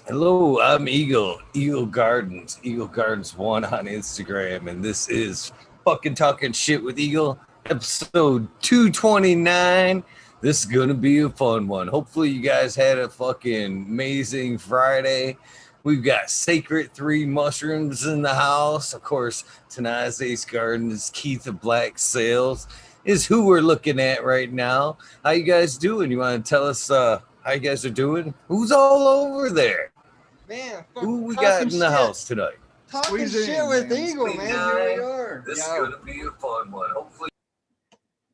Hello, I'm Eagle Gardens, Eagle Gardens 1 on Instagram, and this is fucking Talking Shit with Eagle, episode 229. This is gonna be a fun one. Hopefully, you guys had a fucking amazing Friday. We've got Sacred 3 mushrooms in the house. Of course, Tanasi's Gardens, Keith of Black Sales is who we're looking at right now. How you guys doing? You want to tell us how you guys are doing? Who's all over there? Man, Who we got in the house tonight? Talking shit with Eagle, man. Here we are. This is gonna be a fun one. Hopefully,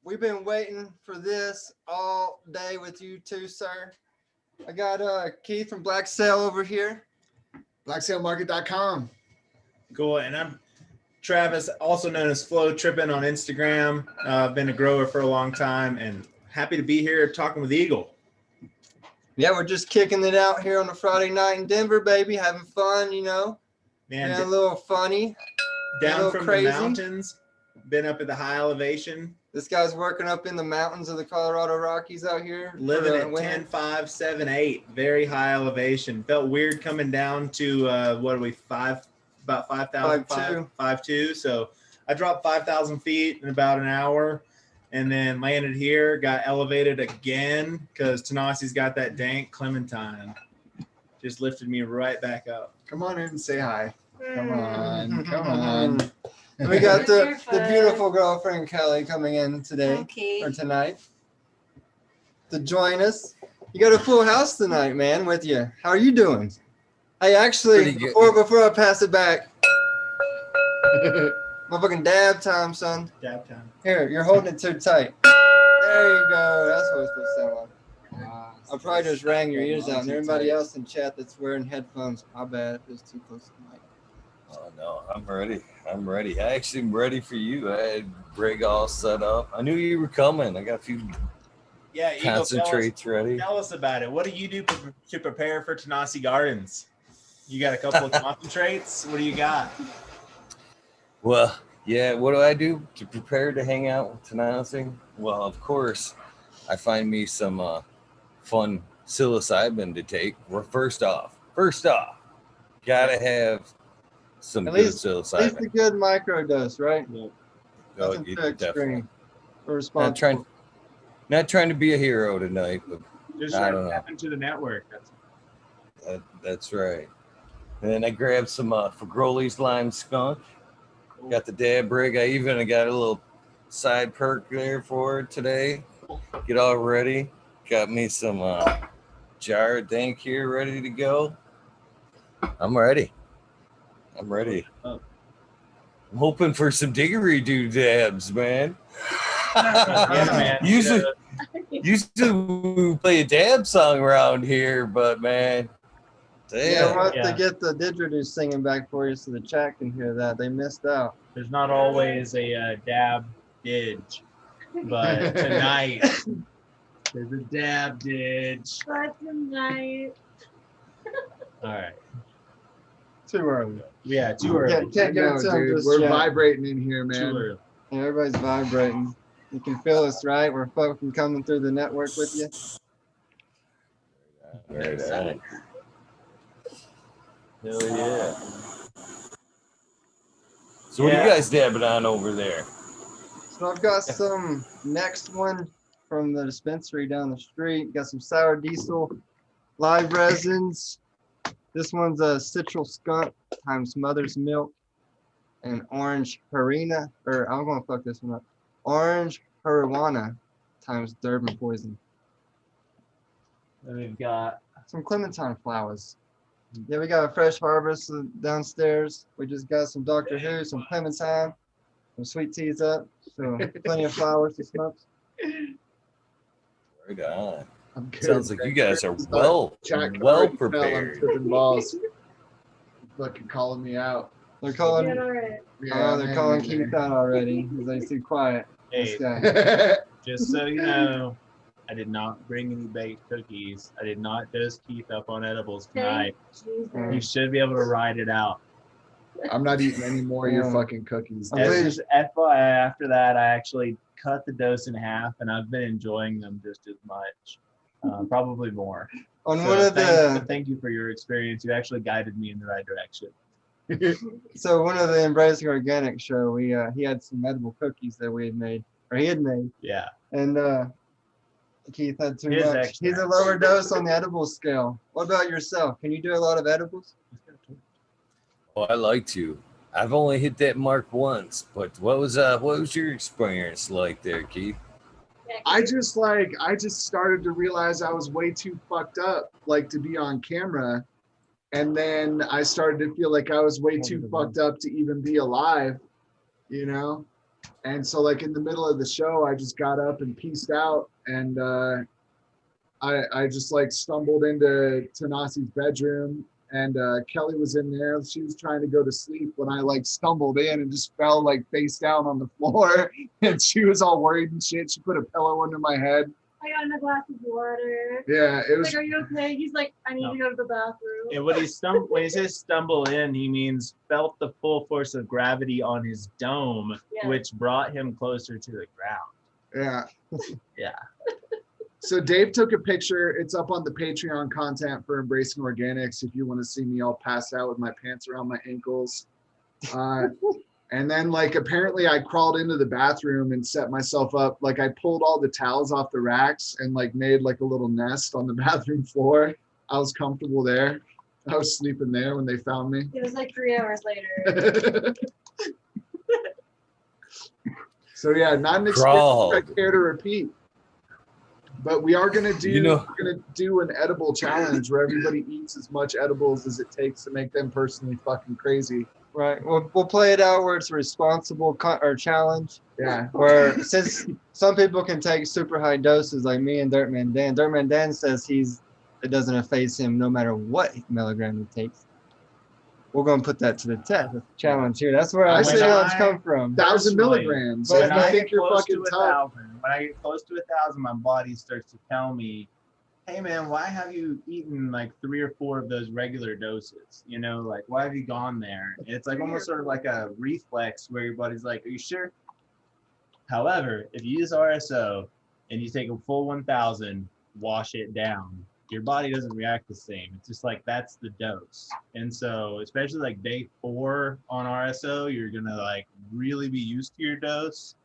we've been waiting for this all day with you too, sir. I got Keith from Black Sail over here. BlackSailMarket.com. Cool, and I'm Travis, also known as Flow Trippin' on Instagram. I've been a grower for a long time, and happy to be here talking with Eagle. Yeah, we're just kicking it out here on a Friday night in Denver, baby, having fun, you know. Man, a little funny. Down from crazy. The mountains, been up at the high elevation. This guy's working up in the mountains of the Colorado Rockies out here. Living at 10, 5, 7, 8, very high elevation. Felt weird coming down to, what are we, about 5,000? 5'2". So I dropped 5,000 feet in about an hour. And then landed here, got elevated again because Tanasi's got that dank Clementine. Just lifted me right back up. Come on in and say hi. Come on. Come on. We got the beautiful girlfriend Kelly coming in today or tonight to join us. You got a full house tonight, man, with you. How are you doing? Hey, actually, before I pass it back, motherfucking dab time, son. Dab time. Here, you're holding it too tight. There you go. That's what it's supposed to sound like. I probably just rang your ears out, and everybody else in chat that's wearing headphones, my bad if it's too close to the mic. Oh no, I'm ready. I actually am ready for you. I had rig all set up. I knew you were coming. I got a few concentrates ready. Tell us about it. What do you do to prepare for Tanasi Gardens? You got a couple of concentrates? What do you got? Well, yeah, what do I do to prepare to hang out with Tanasi? Well, of course, I find me some fun psilocybin to take. Well, first off, gotta have some good psilocybin. At least a good microdose, right? Yeah. Nothing too extreme. Not trying to be a hero tonight, but just tap into the network. That's right. And then I grabbed some Fagroli's Lime Skunk. Got the dab rig. I even got a little side perk there for it today. Get all ready. Got me some jar of dank here ready to go. I'm ready. I'm hoping for some Didgeridoo dabs, man. Yeah, man. Usually we play a dab song around here, but man. Damn. Yeah, we'll have to get the Didgeridoo singing back for you so the chat can hear that. They missed out. There's not always a dab didge, but tonight there's a dab didge. But tonight. All right. Too early. Yeah, too early. Can't get it dude. We're vibrating in here, man. Too early. Yeah, everybody's vibrating. You can feel us, right? We're fucking coming through the network with you. Very nice. Hell yeah. So what are you guys dabbing on over there? So I've got some next one from the dispensary down the street. Got some sour diesel, live resins. This one's a citral skunk times mother's milk and orange harina, or I'm gonna fuck this one up. Orange marijuana times Durban poison. And we've got some clementine flowers. Yeah, we got a fresh harvest downstairs. We just got some Dr. Who, some clementine, some sweet teas up, so plenty of flowers to smoke. Right on. Sounds like you guys are well prepared. Balls. Fucking calling me out. They're calling. Yeah, they're calling Keith out already because they too quiet. Hey, just so you know, I did not bring any baked cookies. I did not dose Keith up on edibles tonight. You should be able to ride it out. I'm not eating any more of your fucking cookies. Just FYI, after that, I actually cut the dose in half, and I've been enjoying them just as much. Probably more. On So one of the thank you for your experience. You actually guided me in the right direction. so one of the Embracing Organic show, we he had some edible cookies that we had made, or he had made, Yeah. and Keith had too His much. extra. He's a lower dose on the edible scale. What about yourself? Can you do a lot of edibles? Oh, I like to. I've only hit that mark once, but what was your experience like there, Keith? I just started to realize I was way too fucked up, like, to be on camera. And then I started to feel like I was way too fucked up to even be alive, you know? And so, like, in the middle of the show, I just got up and peaced out. And I just, like, stumbled into Tanasi's bedroom. And Kelly was in there. She was trying to go to sleep when I, like, stumbled in and just fell, like, face down on the floor. And she was all worried and shit. She put a pillow under my head. I got him a glass of water. Yeah, it was. Like, are you okay? He's like, I need to go to the bathroom. And when he says stumble in, he means felt the full force of gravity on his dome, Yeah. which brought him closer to the ground. Yeah. Yeah. So Dave took a picture. It's up on the Patreon content for Embracing Organics. If you want to see me all passed out with my pants around my ankles. And then, like, apparently I crawled into the bathroom and set myself up. Like, I pulled all the towels off the racks and, like, made like a little nest on the bathroom floor. I was comfortable there. I was sleeping there when they found me. It was like 3 hours later. So yeah, not an experience I care to repeat. But we are gonna do we're gonna do an edible challenge where everybody eats as much edibles as it takes to make them personally fucking crazy. Right. We'll play it out where it's a responsible or challenge. Yeah. Where since some people can take super high doses, like me and Dirtman Dan. Dirtman Dan says it doesn't affect him no matter what milligram he takes. We're gonna put that to the test. That's the challenge here. That's where our challenge come from. 1,000 milligrams. But If you think you're fucking tough. When I get close to 1,000, my body starts to tell me, hey man, why have you eaten like 3 or 4 of those regular doses? You know, like, why have you gone there? And it's like almost sort of like a reflex where your body's like, are you sure? However, if you use RSO and you take a full 1,000, wash it down, your body doesn't react the same. It's just like, that's the dose. And so, especially like day 4 on RSO, you're gonna like really be used to your dose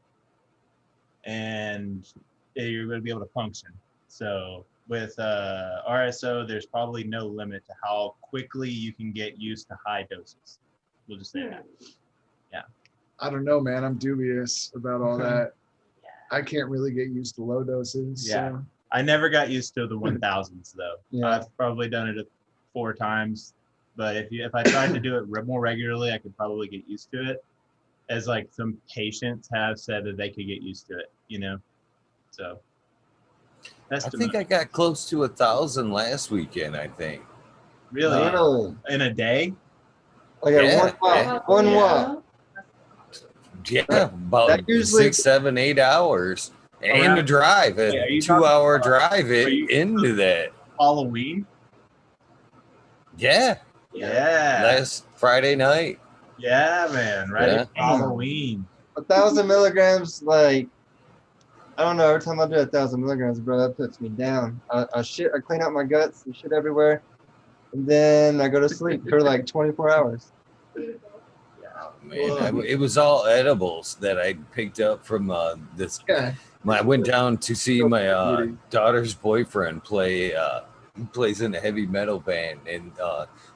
and you're gonna be able to function. So with RSO, there's probably no limit to how quickly you can get used to high doses. We'll just say that. Yeah. I don't know, man. I'm dubious about all that. I can't really get used to low doses. Yeah. So. I never got used to the 1,000s though. Yeah. I've probably done it 4 times, but if I tried to do it more regularly, I could probably get used to it. As like some patients have said that they could get used to it, you know. So. I think I got close to 1,000 last weekend. I think. Really? In a day? Like one walk. Yeah, about usually 6, 7, 8 hours, and a drive, a 2-hour drive into that. Halloween? Yeah. Yeah. Last Friday night. Yeah, man. Right. Yeah. Halloween. 1,000 milligrams, like, I don't know. Every time I do 1,000 milligrams, bro, that puts me down. I clean out my guts and shit everywhere, and then I go to sleep for like 24 hours. Oh, man, it was all edibles that I picked up from this. Yeah. I went down to see my daughter's boyfriend play. He plays in a heavy metal band, and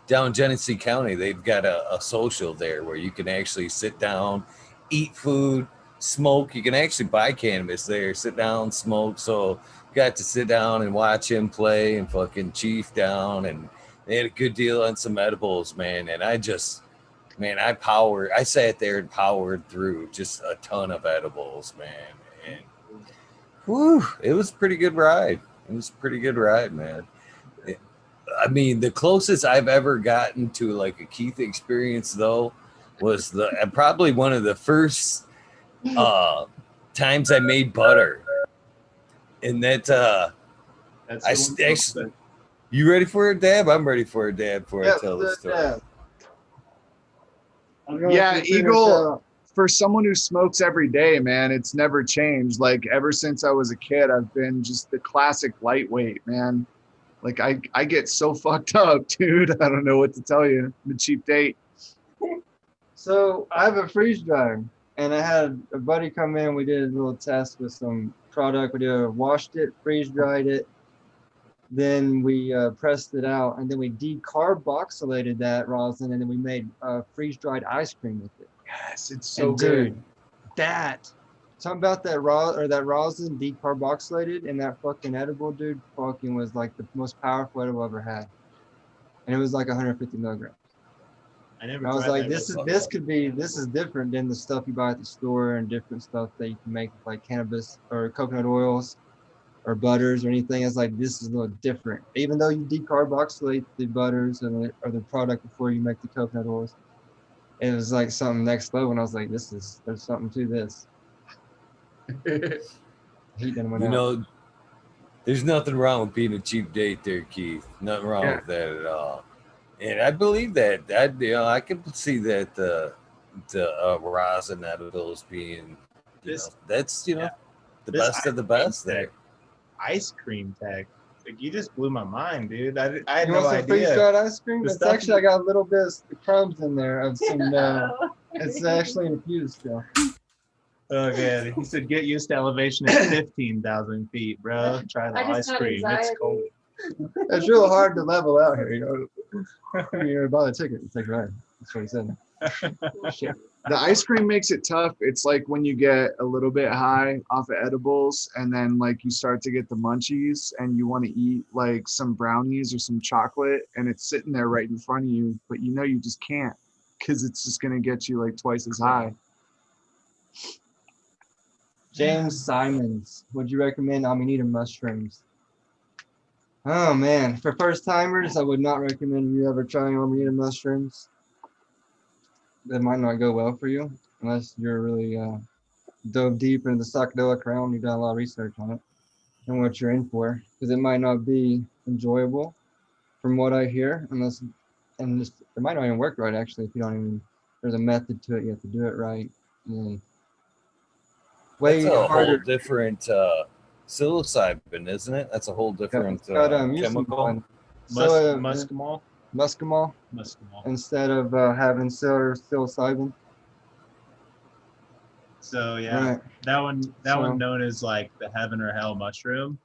down in Genesee County, they've got a social there where you can actually sit down, eat food, smoke. You can actually buy cannabis there, sit down, smoke. So got to sit down and watch him play and fucking chief down, and they had a good deal on some edibles, man. And I sat there and powered through just a ton of edibles, man. And whew, it was a pretty good ride. It was a pretty good ride, man. I mean, the closest I've ever gotten to like a Keith experience though was probably one of the first times I made butter. And you ready for a dab? I'm ready for a dab before I tell the story. Yeah, Eagle. for someone who smokes every day, man, it's never changed. Like ever since I was a kid, I've been just the classic lightweight, man. Like I get so fucked up, dude. I don't know what to tell you. I'm a cheap date. So I have a freeze dryer, and I had a buddy come in. We did a little test with some product. Washed it, freeze dried it, then we pressed it out, and then we decarboxylated that rosin, and then we made freeze dried ice cream with it. Yes, it's so And good. dude, something about that rosin decarboxylated in that fucking edible, dude, fucking was like the most powerful edible I've ever had, and it was like 150 milligrams. I was like, this is different than the stuff you buy at the store and different stuff that you can make with like cannabis or coconut oils or butters or anything. It's like, this is a little different. Even though you decarboxylate the butters or the product before you make the coconut oils, it was like something next level. And I was like, there's something to this. Heat done went You out. know, there's nothing wrong with being a cheap date there, Keith. Nothing wrong with that at all. And I believe that. I can see that the rosin edibles being, that's the best of the best there. Ice cream tech. Like, you just blew my mind, dude. I had You no want some idea. freeze-dried ice cream? The It's stuff actually, I got a little bit of crumbs in there of some, it's actually infused still. Oh, good. He said, get used to elevation at 15,000 feet, bro. Try the I just ice had cream. It's anxiety. cold. It's real hard to level out here, You're buy the ticket, it's like, right. That's what he said. Shit. The ice cream makes it tough. It's like when you get a little bit high off of edibles and then like you start to get the munchies and you want to eat like some brownies or some chocolate and it's sitting there right in front of you, but you know you just can't because it's just going to get you like twice as high. James Simons, would you recommend Amanita mushrooms? Oh man, for first timers, I would not recommend you ever trying Amanita mushrooms. That might not go well for you unless you're really dove deep into the psychedelic realm. You've done a lot of research on it and what you're in for, because it might not be enjoyable from what I hear, it might not even work right actually if you don't even. There's a method to it. You have to do it right. Way That's a harder. whole different psilocybin, isn't it? That's a whole different chemical. Muscimol? Muscimol instead of having psilocybin. So yeah, Right. that one known as like the heaven or hell mushroom.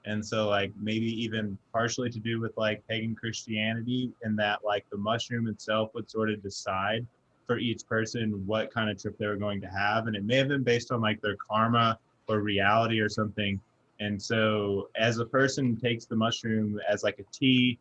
And so like maybe even partially to do with like pagan Christianity, in that like the mushroom itself would sort of decide for each person what kind of trip they were going to have. And it may have been based on like their karma or reality or something. And so as a person takes the mushroom as like a tea,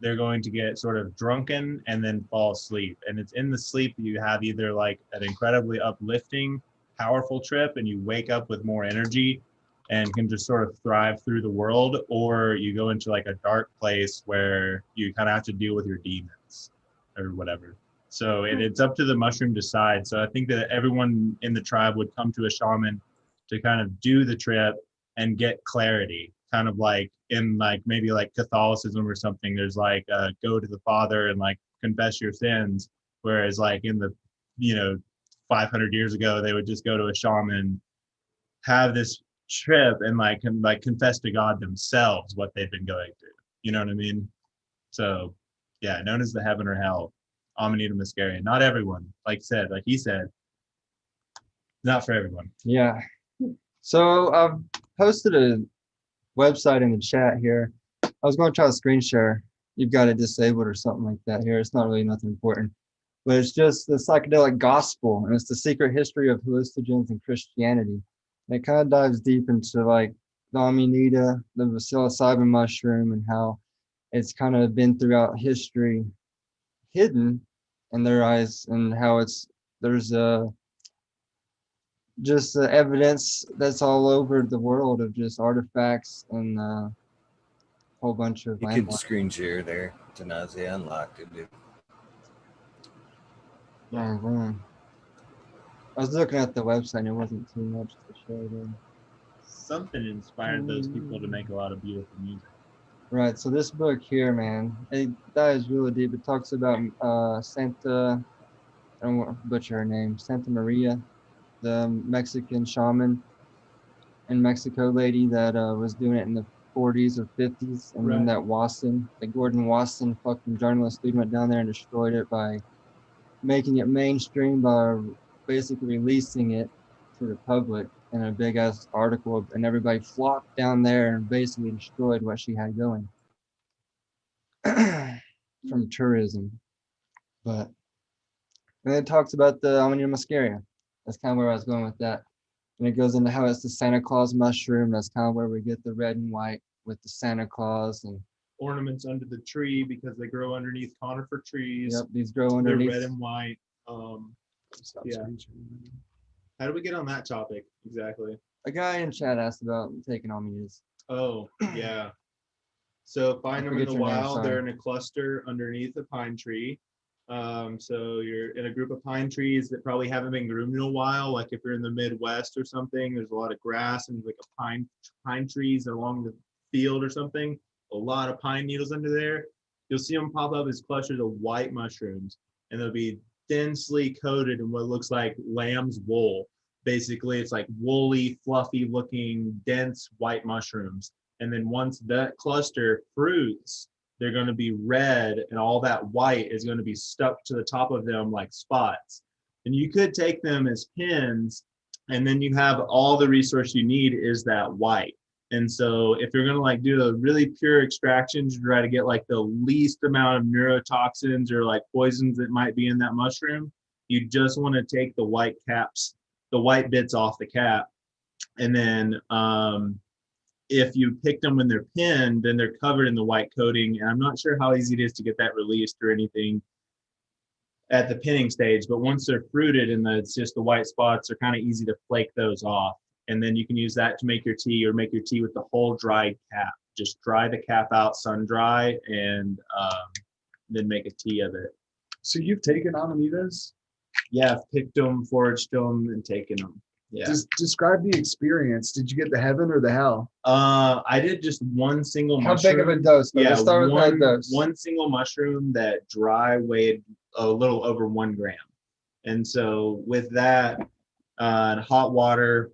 they're going to get sort of drunken and then fall asleep. And it's in the sleep that you have either like an incredibly uplifting, powerful trip and you wake up with more energy and can just sort of thrive through the world, or you go into like a dark place where you kind of have to deal with your demons or whatever. So it's up to the mushroom to decide. So I think that everyone in the tribe would come to a shaman to kind of do the trip and get clarity, kind of like in like maybe like Catholicism or something. There's like go to the Father and like confess your sins, whereas like in the 500 years ago they would just go to a shaman, have this trip and like confess to God themselves what they've been going through. You know what I mean? So yeah, known as the heaven or hell, Amanita muscaria. Not everyone, like he said, not for everyone. Yeah. So I've posted a website in the chat here. I was going to try to screen share. You've got it disabled or something like that here. It's not really nothing important, but it's just the psychedelic gospel, and it's the secret history of hallucinogens and Christianity. And it kind of dives deep into like the Amanita, the psilocybin mushroom, and how it's kind of been throughout history hidden in their eyes, and how there's just evidence that's all over the world of just artifacts and a whole bunch of You can landmarks. screen share there. Tanasi unlocked it, dude. Yeah, man. I was looking at the website and it wasn't too much to show there. Something inspired those people to make a lot of beautiful music. Right, so this book here, man, it dives really deep. It talks about Santa, I don't want to butcher her name, Santa Maria the Mexican shaman in Mexico lady that was doing it in the 40s or 50s, and then that Wasson, the Gordon Wasson fucking journalist dude went down there and destroyed it by making it mainstream by basically releasing it to the public in a big ass article, and everybody flocked down there and basically destroyed what she had going from tourism. But and it talks about the Amanita muscaria. That's kind of where I was going with that. And it goes into how it's the Santa Claus mushroom. That's kind of where we get the red and white with the Santa Claus and ornaments under the tree because they grow underneath conifer trees. yep, these grow underneath. They're red and white. Yeah. How do we get on that topic exactly? A guy in chat asked about taking Amanitas. Oh, yeah. So find them in forget the your name, wild. sorry. They're in a cluster underneath a pine tree. So you're in a group of pine trees that probably haven't been groomed in a while. Like if you're in the Midwest or something, there's a lot of grass and like a pine trees along the field or something. A lot of pine needles under there. You'll see them pop up as clusters of white mushrooms, and they'll be densely coated in what looks like lamb's wool. Basically, it's like woolly, fluffy looking, dense white mushrooms. And then once that cluster fruits, they're going to be red, and all that white is going to be stuck to the top of them like spots. And you could take them as pins, and then you have all the resource you need is that white. And so if you're going to like do a really pure extraction to try to get like the least amount of neurotoxins or like poisons that might be in that mushroom, you just want to take the white caps, the white bits off the cap. And then if you pick them when they're pinned, then they're covered in the white coating. And I'm not sure how easy it is to get that released or anything at the pinning stage, but once they're fruited and it's just the white spots, are kind of easy to flake those off. And then you can use that to make your tea, or make your tea with the whole dried cap. Just dry the cap out, sun dry, and then make a tea of it. So you've taken Amanitas? Yeah, I've picked them, foraged them, and taken them. Yeah. Describe the experience. Did you get the heaven or the hell? I did just one single How mushroom. big of a dose? Yeah, Let's start with that dose. one single mushroom that dry weighed a little over 1 gram. And so with that, hot water,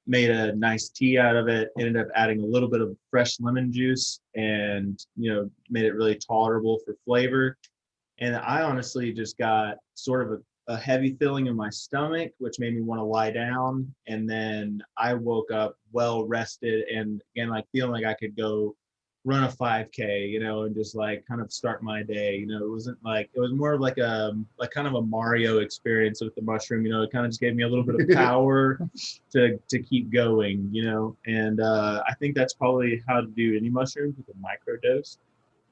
made a nice tea out of it, ended up adding a little bit of fresh lemon juice, and made it really tolerable for flavor. And I honestly just got sort of a heavy feeling in my stomach, which made me want to lie down. And then I woke up well rested, and again, like feeling like I could go run a 5K, and just like kind of start my day. It wasn't like, it was more of like kind of a Mario experience with the mushroom. It kind of just gave me a little bit of power to keep going, and I think that's probably how to do any mushrooms, with a micro dose.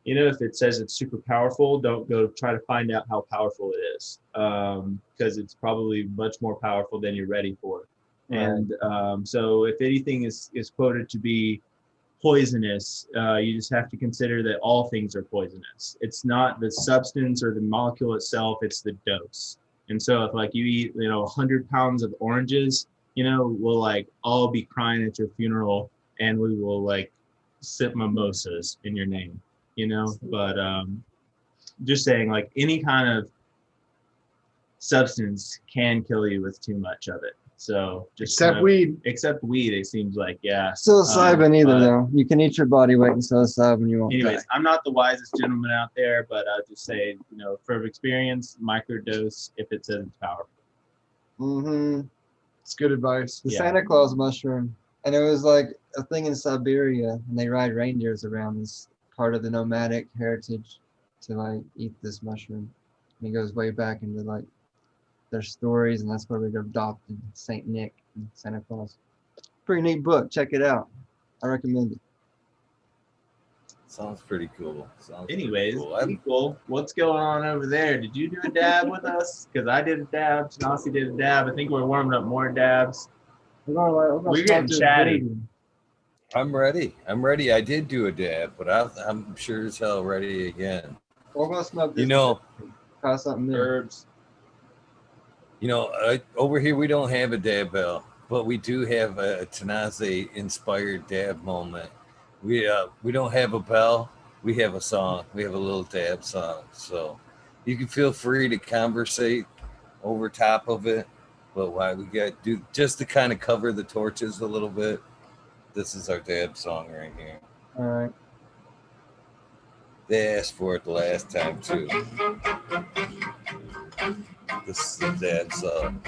If it says it's super powerful, don't go try to find out how powerful it is, because it's probably much more powerful than you're ready for. Right. And so if anything is quoted to be poisonous, you just have to consider that all things are poisonous. It's not the substance or the molecule itself, it's the dose. And so if like you eat 100 pounds of oranges, we'll like all be crying at your funeral, and we will like sip mimosas in your name, but just saying, like, any kind of substance can kill you with too much of it. So just except weed. Except weed, it seems like, yeah. Psilocybin either, though. You can eat your body weight in psilocybin, you won't Anyways, die. I'm not the wisest gentleman out there, but I'll just say, from experience, microdose if it says it's powerful. Mm-hmm. It's good advice. The Santa Claus mushroom. And it was like a thing in Siberia, and they ride reindeers around as part of the nomadic heritage to like eat this mushroom. And it goes way back into like their stories, and that's where we adopted Saint Nick and Santa Claus. Pretty neat book. Check it out. I recommend it. Sounds pretty cool. Anyways, cool. What's going on over there? Did you do a dab with us? Because I did a dab. Tanasi did a dab. I think we're warming up more dabs. We're getting chatty. I'm ready. I did do a dab, but I'm sure as hell ready again. We're gonna smoke this. Try something new. Herbs. Over here we don't have a dab bell, but we do have a Tanasi inspired dab moment. We don't have a bell. We have a song. We have a little dab song. So you can feel free to conversate over top of it. But why we got do just to kind of cover the torches a little bit. This is our dab song right here. All right. They asked for it the last time too. This is the dab song.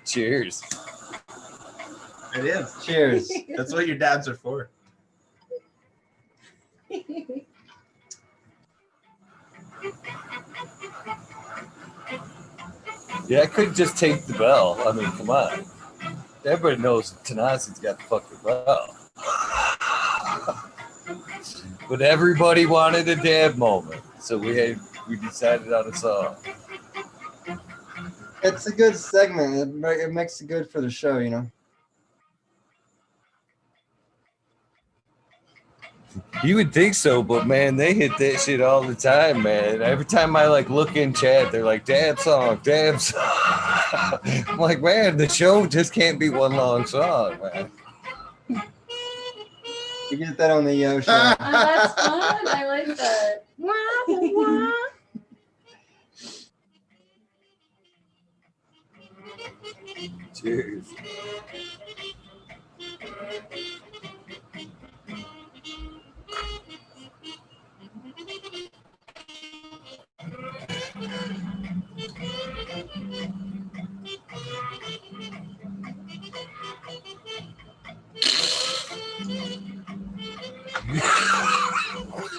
Cheers. It is. Cheers. That's what your dabs are for. Yeah, I could just take the bell. I mean, come on. Everybody knows Tanasi's got the fucking bell. But everybody wanted a dab moment, so we decided on a song. It's a good segment. It makes it good for the show, you know. You would think so, but man, they hit that shit all the time, man. Every time I like look in chat, they're like, dab song, dab song. I'm like, man, the show just can't be one long song, man. You get that on the Yo show. Oh, that's fun. I like that. Cheers.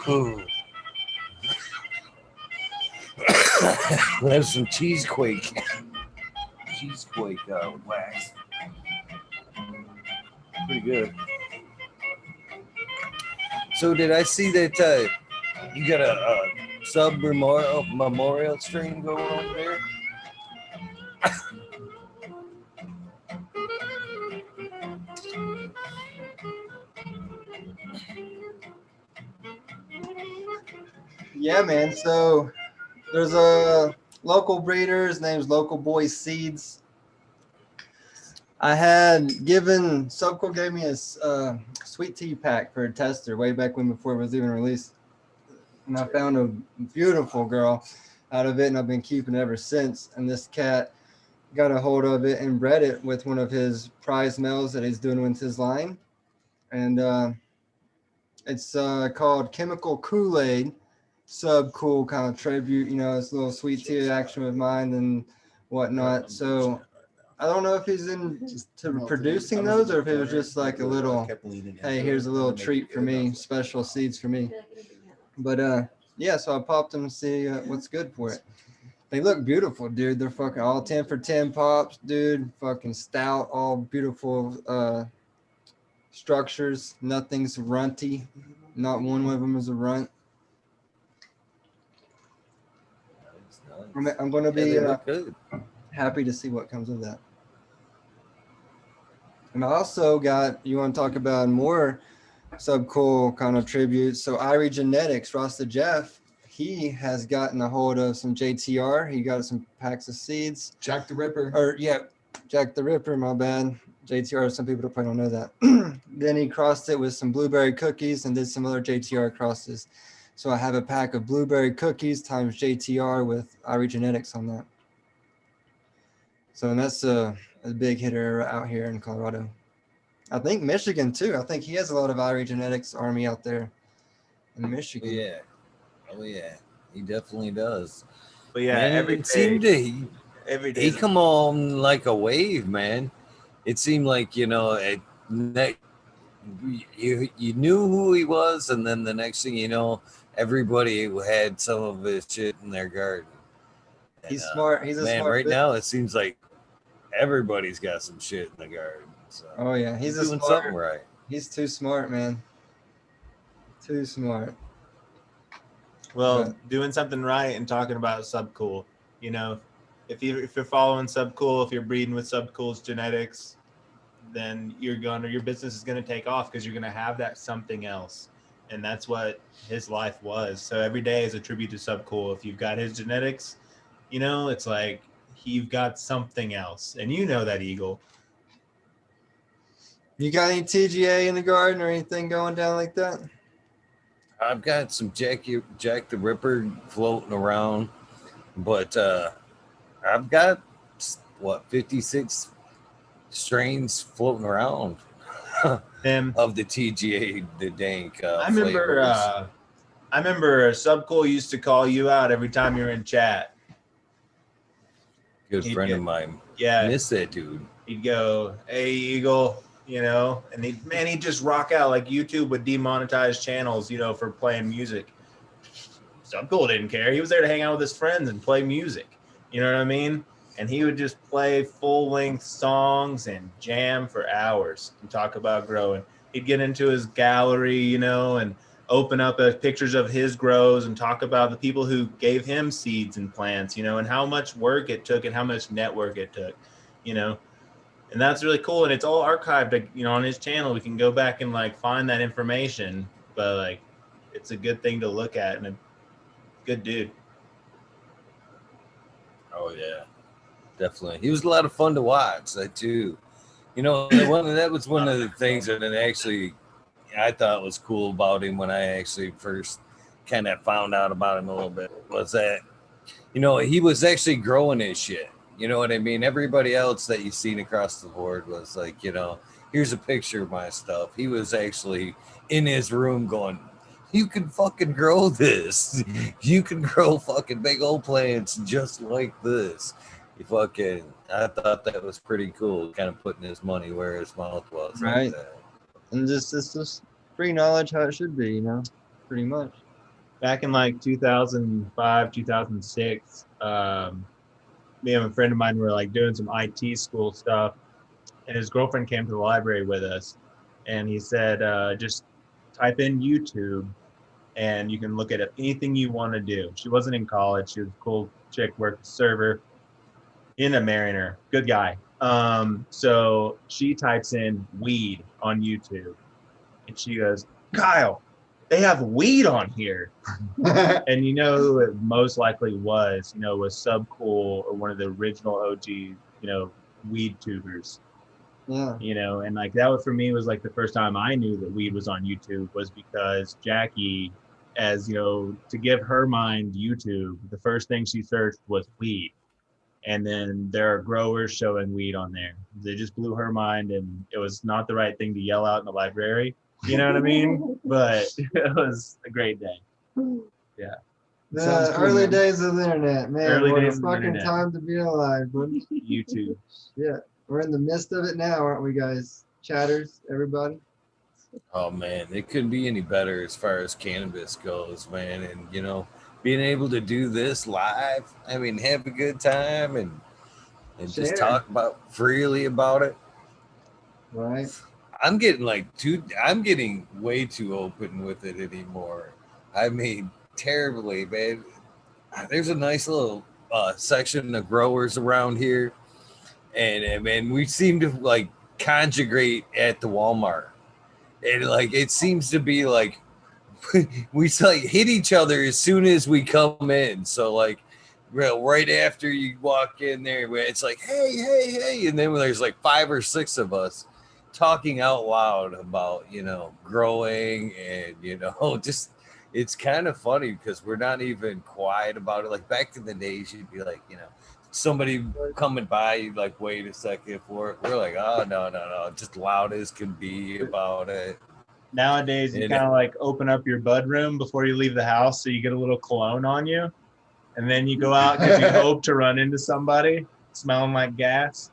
Ooh. We'll have some cheesequake. Cheesequake with wax. Pretty good. So did I see that you got a sub memorial stream going on there? Yeah, man. So there's a local breeder. His name's Local Boy Seeds. I had given Subco gave me a sweet tea pack for a tester way back when before it was even released, and I found a beautiful girl out of it, and I've been keeping it ever since. And this cat got a hold of it and bred it with one of his prize males that he's doing with his line, and it's called Chemical Kool-Aid. Sub cool kind of tribute, you know, it's a little sweet tea action with mine and whatnot. So I don't know if he's into producing those or if it was just like a little, hey, here's a little treat for me, special seeds for me. But yeah, so I popped them to see what's good for it. They look beautiful, dude. They're fucking all 10 for 10 pops, dude. Fucking stout, all beautiful structures. Nothing's runty. Not one of them is a runt. I'm going to be happy to see what comes of that. And I also got, you want to talk about more sub-cool kind of tributes. So Irie Genetics, Rasta Jeff, he has gotten a hold of some JTR. He got some packs of seeds. Jack the Ripper. Or yeah, Jack the Ripper, my bad. JTR, some people probably don't know that. Then he crossed it with some blueberry cookies and did some other JTR crosses. So I have a pack of blueberry cookies times JTR with Irie Genetics on that. So and that's a big hitter out here in Colorado. I think Michigan too. I think he has a lot of Irie Genetics army out there in Michigan. Yeah. Oh yeah. He definitely does. But yeah, Man, every it seemed day, to he come on like a wave, man. It seemed like, you know, you knew who he was, and then the next thing you know, everybody had some of his shit in their garden. And, He's smart. He's a man, smart right now it seems like everybody's got some shit in the garden. So oh yeah, he's doing smart, something right. He's too smart, man. Too smart. well, doing something right and talking about Subcool. You know, if you're following Subcool, if you're breeding with Subcool's genetics, then your business is gonna take off because you're gonna have that something else. And that's what his life was. So every day is a tribute to Subcool. If you've got his genetics, you know, it's like you've got something else. And you know that, Eagle. You got any TGA in the garden or anything going down like that? I've got some Jack the Ripper floating around, but I've got what 56 strains floating around Him. of the TGA, the dank I remember. flavors. I remember Subcool used to call you out every time you're in chat. Good friend of mine. Yeah. Miss that dude. He'd go, "Hey, Eagle," and he'd just rock out like YouTube would demonetize channels, for playing music. Subcool didn't care. He was there to hang out with his friends and play music. You know what I mean? And he would just play full-length songs and jam for hours and talk about growing. He'd get into his gallery, and open up pictures of his grows and talk about the people who gave him seeds and plants, and how much work it took and how much network it took, and that's really cool. And it's all archived, on his channel. We can go back and find that information, but it's a good thing to look at and a good dude. Oh yeah, definitely. He was a lot of fun to watch. That too. That was one of the things that actually I thought was cool about him when I actually first kind of found out about him a little bit was that, he was actually growing his shit. You know what I mean? Everybody else that you've seen across the board was like, here's a picture of my stuff. He was actually in his room going, you can fucking grow this. You can grow fucking big old plants just like this. I thought that was pretty cool, kind of putting his money where his mouth was. Right. Like that. And it's just free knowledge how it should be, pretty much. Back in 2005, 2006, me and a friend of mine were doing some IT school stuff, and his girlfriend came to the library with us, and he said, just type in YouTube and you can look at anything you want to do. She wasn't in college. She was a cool chick, worked the server in a Mariner, good guy. So she types in weed on YouTube and she goes, Kyle, they have weed on here. And who it most likely was Subcool or one of the original OG, weed tubers. Yeah. And that was, for me, was the first time I knew that weed was on YouTube was because Jackie, as to give her mind YouTube, the first thing she searched was weed. And then there are growers showing weed on there. They just blew her mind, and it was not the right thing to yell out in the library. You know what I mean? But it was a great day. Yeah. The early days of the internet, man. Early What days a of the fucking internet. time to be alive, buddy. YouTube. Yeah. We're in the midst of it now, aren't we, guys? Chatters, everybody. Oh man, it couldn't be any better as far as cannabis goes, man. And being able to do this live, have a good time and just talk freely about it. Right. I'm getting I'm getting way too open with it anymore. Terribly, man. There's a nice little section of growers around here, and man, we seem to conjugate at the Walmart, and it seems to be we hit each other as soon as we come in. So right after you walk in there, it's hey, and then there's 5 or 6 of us talking out loud about growing and just it's kind of funny because we're not even quiet about it. Back in the days, you'd be somebody coming by, you'd wait a second for it. We're oh no, just loud as can be about it. Nowadays, you kind of open up your bud room before you leave the house so you get a little cologne on you. And then you go out because you hope to run into somebody smelling like gas.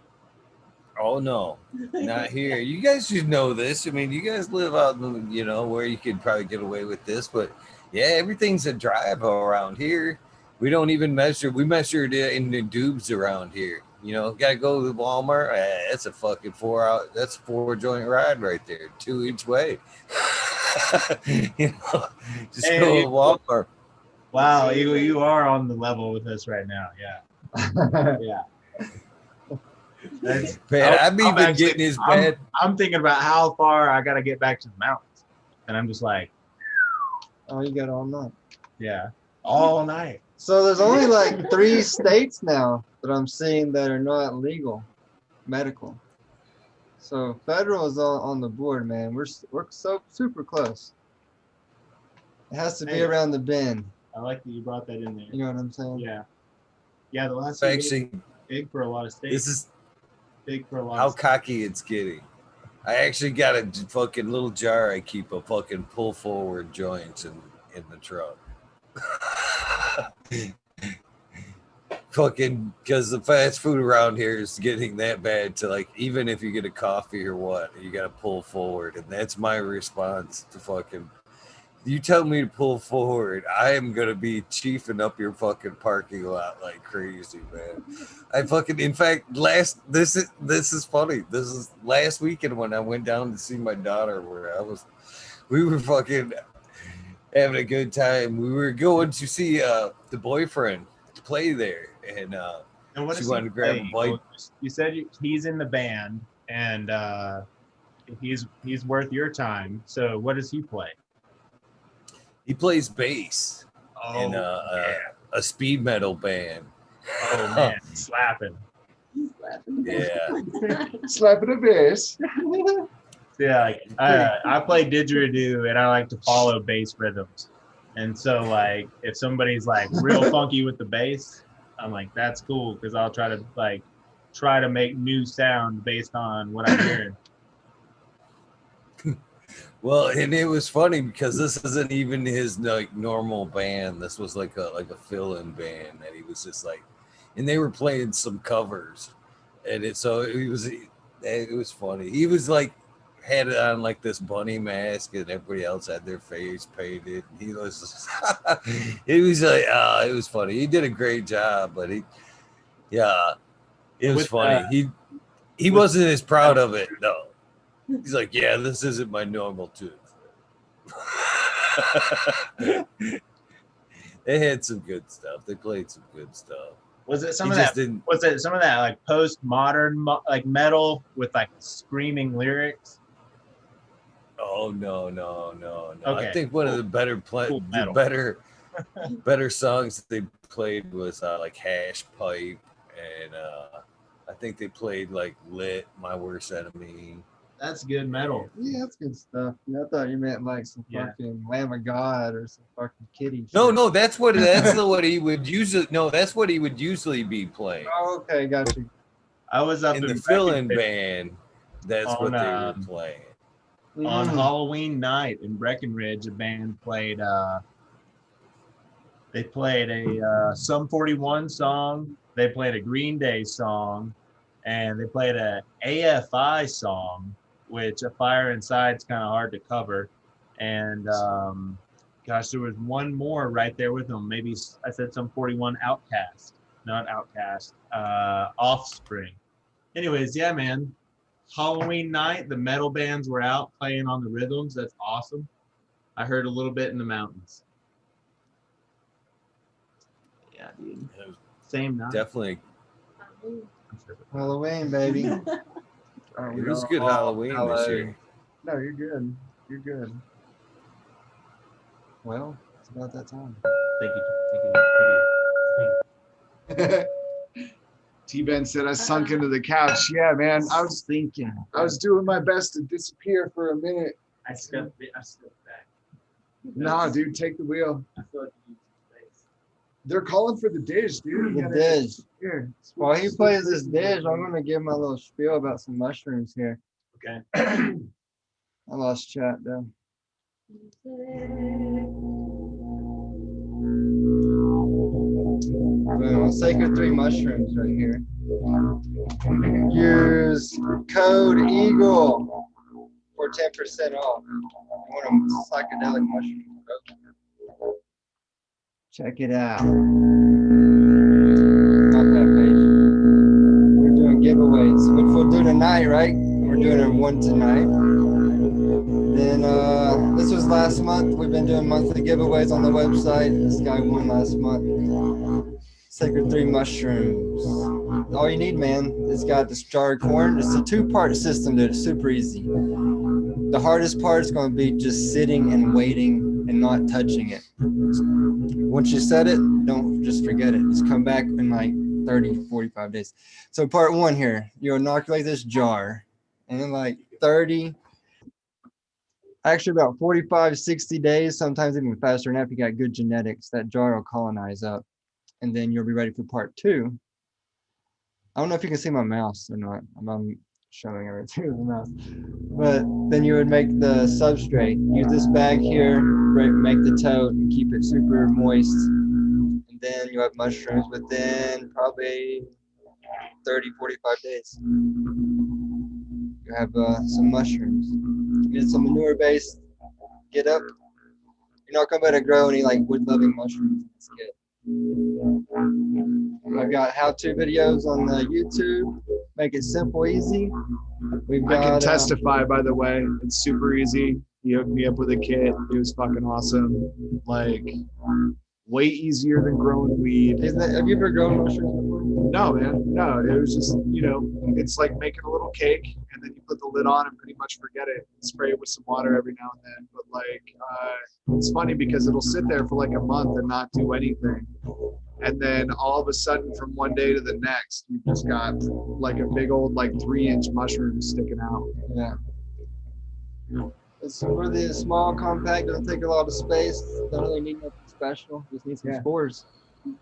Oh, no, not here. You guys should know this. You guys live out in, where you could probably get away with this. But, yeah, everything's a drive around here. We don't even measure. We measure it in the dubs around here. Got to go to Walmart. That's a fucking 4-hour. That's a 4-joint ride right there, 2 each way. Just go to Walmart. Wow, Eagle, you are on the level with us right now. Yeah. Yeah. Man, I'm even getting his bed. I'm thinking about how far I got to get back to the mountains. And I'm just oh, you got all night. Yeah, all night. So there's only 3 states now that I'm seeing that are not legal, medical. So federal is on the board, man. We're so super close. It has to be Hey. around the bend. I like that you brought that in there. You know what I'm saying? Yeah. Yeah, the last year Actually, big for a lot of states. this is Big for a lot how of states. cocky it's getting. I actually got a fucking little jar. I keep a fucking pull forward joints in the truck. Fucking because the fast food around here is getting that bad to like even if you get a coffee or what, you gotta pull forward, and that's my response to fucking. You tell me to pull forward, I am gonna be chiefing up your fucking parking lot like crazy, man. I fucking, in fact, this is funny. This is last weekend when I went down to see my daughter, where we were fucking having a good time. We were going to see the boyfriend play there, and And what she does he wanted to grab a play? bite. You said he's in the band, and he's worth your time. So what does he play? He plays bass in yeah. a speed metal band. Oh man, slapping. Yeah. Slapping a bass. Yeah, like I play didgeridoo and I like to follow bass rhythms. And so like if somebody's like real funky with the bass, I'm like, that's cool because I'll try to make new sound based on what I'm hearing. Well, and it was funny because this isn't even his like normal band. This was like a fill-in band that he was just like, and they were playing some covers, and it was funny. He was like had it on like this bunny mask, and everybody else had their face painted. And he was, it was like, it was funny. He did a great job, but it was With, funny. He wasn't as proud of it though. He's like, yeah, this isn't my normal tune. They had some good stuff. They played some good stuff. Was it some He of just that? didn't. Was it some of that like postmodern like metal with like screaming lyrics? Oh no. Okay, I think one of the better Cool metal. better songs that they played was like Hash Pipe, and I think they played like Lit, My Worst Enemy. That's good metal. Yeah, that's good stuff. Yeah, I thought you meant like some Yeah. fucking Lamb of God or some fucking kitty. No, shit. that's what he would usually. No, that's what he would usually be playing. Oh, okay, got you. I was up In the in fill-in Breckenridge band, that's what they were on, playing. on Mm. Halloween night in Breckenridge. A band played. They played a Sum 41 song. They played a Green Day song, and they played a AFI song, which A Fire Inside is kind of hard to cover. And gosh, there was one more right there with them. Maybe I said Sum 41 Outcast, not Outcast, Offspring. Anyways, yeah, man. Halloween night, the metal bands were out playing on the rhythms. That's awesome. I heard a little bit in the mountains. Yeah, dude. Same night. Definitely, Halloween, baby. Oh, it we was all- good all Halloween this Halloween. year. No, you're good. You're good. Well, it's about that time. Thank you. T-Ben said I sunk into the couch. Yeah, man. I was doing my best to disappear for a minute. I stepped back. Nah, dude, take the wheel. I feel like you need some space. They're calling for the dish, dude. The Yeah, dish. Here. While he plays this dish, I'm gonna give my little spiel about some mushrooms here. Okay. I lost chat though. Boom, Sacred 3 mushrooms right here. Use code EAGLE for 10% off. One of them psychedelic mushrooms. Check it out. Not that page. We're doing giveaways, which we'll do tonight, right? We're doing one tonight. Then this was last month. We've been doing monthly giveaways on the website. This guy won last month. Sacred 3 mushrooms. All you need, man, it's got this jar of corn. It's a 2-part system, dude. It's super easy. The hardest part is going to be just sitting and waiting and not touching it. Once you set it, don't just forget it. Just come back in like 30, 45 days. So part 1 here, you inoculate this jar, and in like 30 Actually, about 45, 60 days, sometimes even faster than that if you got good genetics. That jar will colonize up, and then you'll be ready for part 2. I don't know if you can see my mouse or not. I'm showing everything with the mouse. But then you would make the substrate. Use this bag here, make the tote, and keep it super moist. And then you have mushrooms within probably 30, 45 days. You have some mushrooms. Get some manure base. Get up. You're not gonna be able to grow any like wood-loving mushrooms in this kit. I've got how-to videos on the YouTube. Make it simple, easy. We've got, I can testify, by the way. It's super easy. He hooked me up with a kit. It was fucking awesome. Like, way easier than growing weed. Have you ever grown mushrooms before? No, man. No, it was just, it's like making a little cake and then you put the lid on and pretty much forget it. Spray it with some water every now and then. But like, it's funny because it'll sit there for like a month and not do anything. And then all of a sudden from one day to the next, you've just got like a big old like 3-inch mushroom sticking out. Yeah. It's really small, compact, doesn't take a lot of space. Don't really need nothing special. Just need some spores.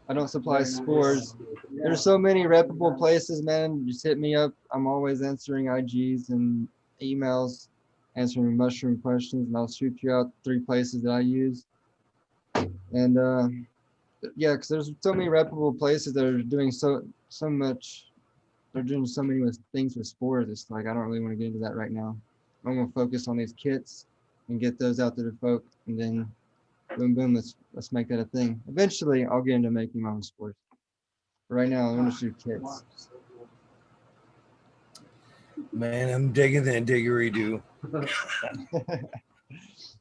I don't supply spores. There's so many reputable places, man. Just hit me up. I'm always answering IGs and emails, answering mushroom questions, and I'll shoot you out 3 places that I use. And yeah, because there's so many reputable places that are doing so much. They're doing so many things with spores. It's like I don't really want to get into that right now. I'm gonna focus on these kits and get those out there to folk, and then boom, boom. Let's make that a thing. Eventually, I'll get into making my own spores. But right now, I want to shoot kits. Man, I'm digging that Didgeridoo.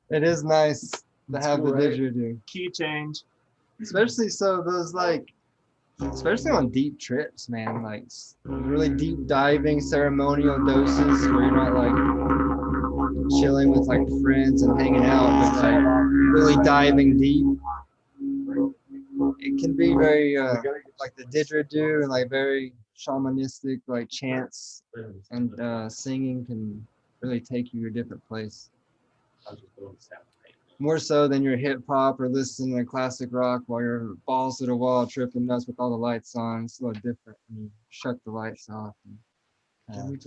It is nice to have the didgeridoo. Key change. Especially so those like, especially on deep trips, man, like really deep diving ceremonial doses where you're not like chilling with like friends and hanging out, but like really diving deep. It can be very like the didgeridoo and like very shamanistic, like chants and singing can really take you to a different place. More so than your hip hop or listening to classic rock while you're balls to the wall tripping nuts with all the lights on. It's a little different when you shut the lights off. And,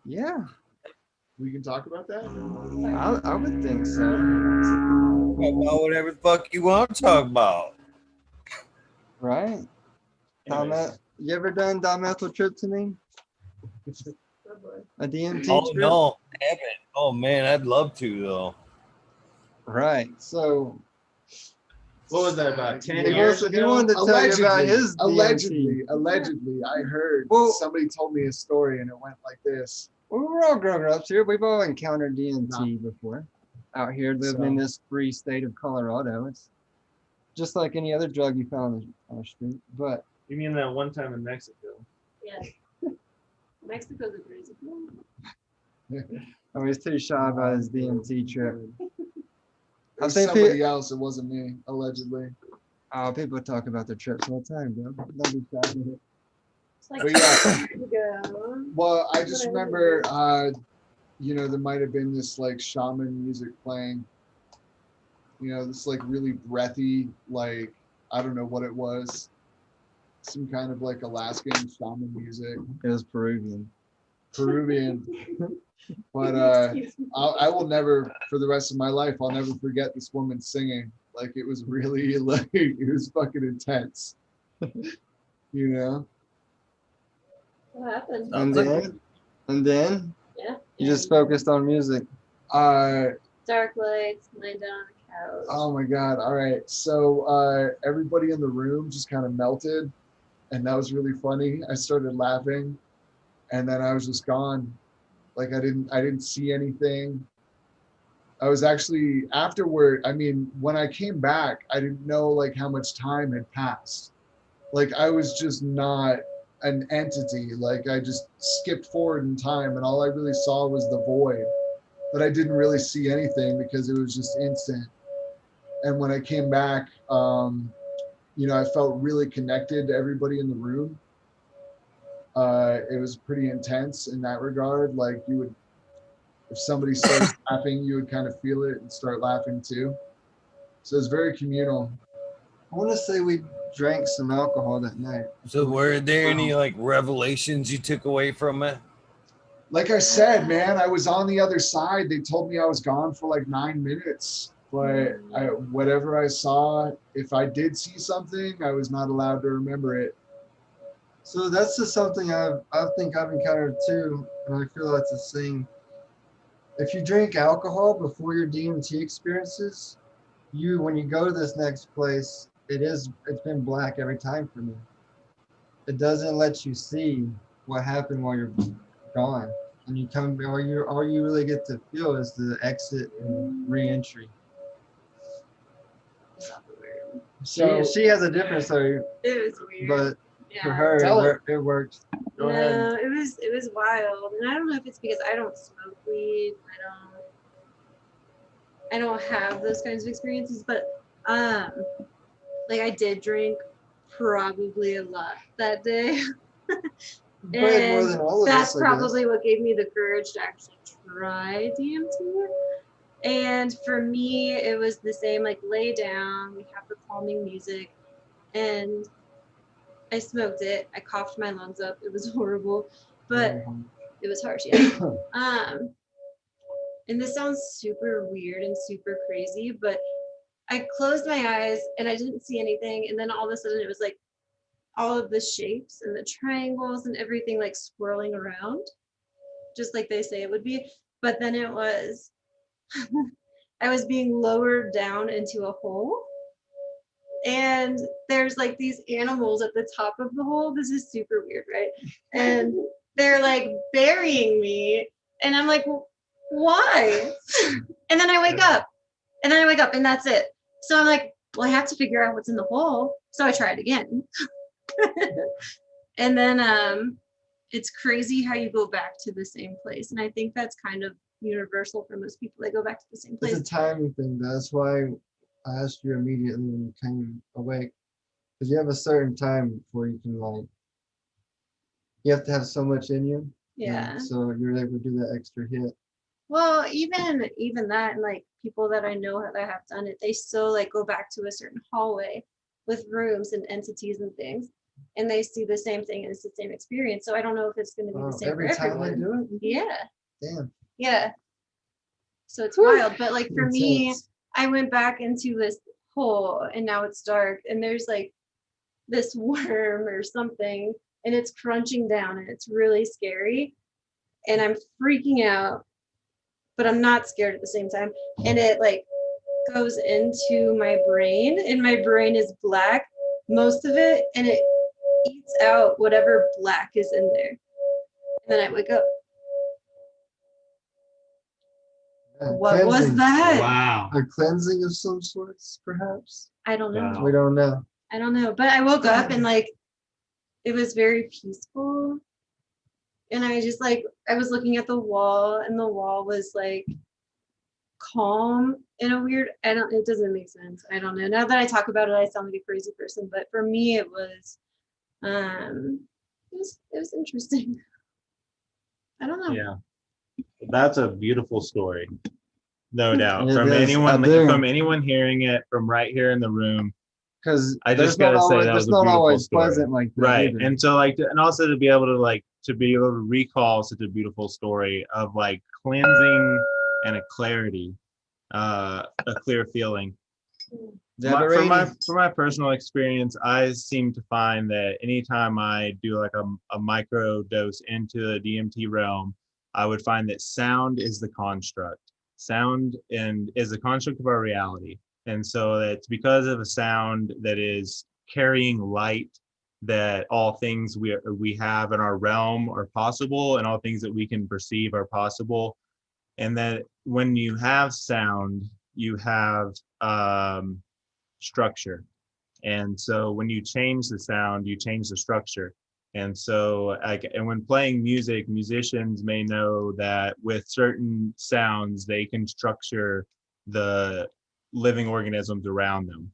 yeah, We can talk about that? I would think so. About whatever the fuck you want to talk about. Right? You ever done dimethyltryptamine? A DMT Oh trip? no, I haven't. Oh man, I'd love to though. Right. So What was that about 10 he years ago? wanted to tell you about his DMT. Allegedly, I heard Well- somebody told me a story and it went like this. Well, we're all grown ups here. We've all encountered DMT before. Out here living in this free state of Colorado. It's just like any other drug you found on the street. But You mean that one time in Mexico? Yeah. Mexico's a crazy place. I was too shy about his DMT trip. It I was think somebody else, it wasn't me, allegedly. people talk about their trips all the time, bro. Don't be shy with it. It's like But yeah. years ago. Well, I just remember, there might have been this like shaman music playing. This like really breathy, like, I don't know what it was. Some kind of like Alaskan shaman music. It was Peruvian. But I will never, for the rest of my life, I'll never forget this woman singing. Like it was really like, it was fucking intense. What happened? And then Yeah. you just focused on music. Dark lights, laying down on the couch. Oh my God. All right. So everybody in the room just kind of melted. And that was really funny. I started laughing and then I was just gone. Like I didn't see anything. I was actually afterward. I mean, when I came back, I didn't know like how much time had passed. Like I was just not an entity. Like I just skipped forward in time and all I really saw was the void. But I didn't really see anything because it was just instant. And when I came back, I felt really connected to everybody in the room. It was pretty intense in that regard. Like if somebody starts laughing, you would kind of feel it and start laughing too. So it's very communal. I want to say we drank some alcohol that night. So were there any like revelations you took away from it? Like I said, man, I was on the other side. They told me I was gone for like 9 minutes. But whatever I saw, if I did see something, I was not allowed to remember it. So that's just something I think I've encountered too, and I feel that's the same. If you drink alcohol before your DMT experiences, when you go to this next place, it's been black every time for me. It doesn't let you see what happened while you're gone, and you come, all you really get to feel is the exit and re-entry. So she has a different story. It was weird. But yeah. for her, it worked. Go ahead. It was wild, and I don't know if it's because I don't smoke weed. I don't have those kinds of experiences, but like I did drink probably a lot that day. And more than all of that's us, probably what gave me the courage to actually try DMT. And for me, it was the same, like lay down, we have the calming music, and I smoked it. I coughed my lungs up. It was horrible, but it was harsh, yeah. And this sounds super weird and super crazy, but I closed my eyes and I didn't see anything. And then all of a sudden it was like all of the shapes and the triangles and everything like swirling around, just like they say it would be. But then it was, I was being lowered down into a hole. And there's like these animals at the top of the hole. This is super weird, right? And they're like burying me. And I'm like, why? And then I wake up. And that's it. So I'm like, well, I have to figure out what's in the hole. So I try it again. And then it's crazy how you go back to the same place. And I think that's kind of universal for most people. They go back to the same place. It's a timing thing. That's why I asked you immediately when you came awake. Because you have a certain time before you can you have to have so much in you. Yeah. So you're able to do that extra hit. Well, even that, and like people that I know that have done it, they still like go back to a certain hallway with rooms and entities and things, and they see the same thing and it's the same experience. So I don't know if it's going to be the same every for time everyone. they do it? Yeah. Damn. Yeah. So it's wild, but like for me, I went back into this hole and now it's dark and there's like this worm or something and it's crunching down and it's really scary and I'm freaking out, but I'm not scared at the same time. And it like goes into my brain and my brain is black, most of it, and it eats out whatever black is in there. And then I wake up. What was that? Wow. A cleansing of some sorts, perhaps? I don't know. Wow. We don't know. I don't know. But I woke up and like it was very peaceful. And I just like I was looking at the wall and the wall was like calm in a weird it doesn't make sense. I don't know. Now that I talk about it, I sound like a crazy person. But for me it was interesting. I don't know. Yeah. That's a beautiful story. No doubt. It From is. anyone hearing it from right here in the room. Because I just gotta say that was a beautiful story. Pleasant like that Right. either. And so and also to be able to recall such a beautiful story of like cleansing and a clarity, a clear feeling. From my personal experience, I seem to find that anytime I do like a micro dose into the DMT realm, I would find that sound is the construct. Sound is the construct of our reality. And so it's because of a sound that is carrying light that all things we have in our realm are possible and all things that we can perceive are possible. And that when you have sound, you have structure. And so when you change the sound, you change the structure. And so, and when playing music, musicians may know that with certain sounds, they can structure the living organisms around them,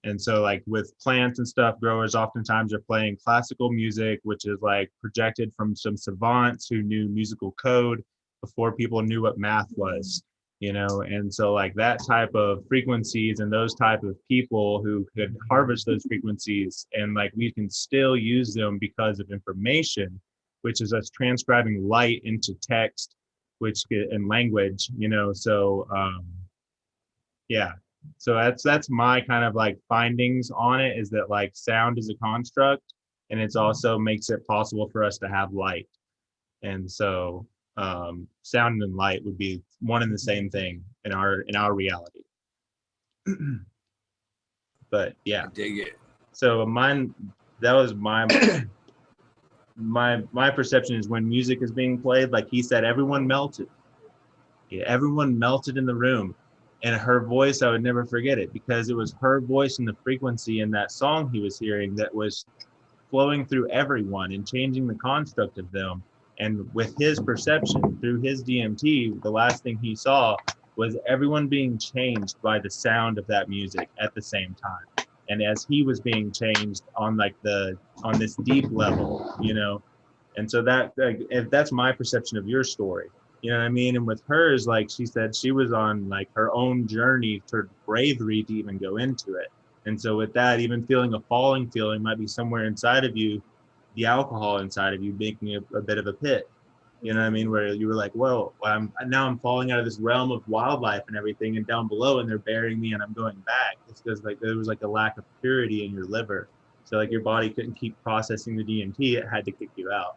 And so like with plants and stuff, growers oftentimes are playing classical music, which is like projected from some savants who knew musical code. before people knew what math was, you know. And so like that type of frequencies and those type of people who could harvest those frequencies, and like we can still use them because of information, which is us transcribing light into text, which and language, you know. So yeah, so that's my kind of like findings on it, is that like sound is a construct, and it's also makes it possible for us to have light. And so sound and light would be one and the same thing in our reality. But yeah, I dig it. so mine, that was my perception is when music is being played, like he said, everyone melted. Yeah, everyone melted in the room. And her voice, I would never forget it, because it was her voice and the frequency in that song he was hearing that was flowing through everyone and changing the construct of them. And with his perception through his DMT, the last thing he saw was everyone being changed by the sound of that music at the same time. And as he was being changed on like on this deep level, you know. And so that, if that's my perception of your story, you know what I mean? And with hers, like she said, she was on like her own journey toward bravery to even go into it. And so with that, even feeling a falling feeling might be somewhere inside of you, the alcohol inside of you making a bit of a pit. You know what I mean? Where you were like, whoa, I'm falling out of this realm of wildlife and everything, and down below, and they're burying me, and I'm going back. It's because like there was like a lack of purity in your liver. So like your body couldn't keep processing the DMT, it had to kick you out.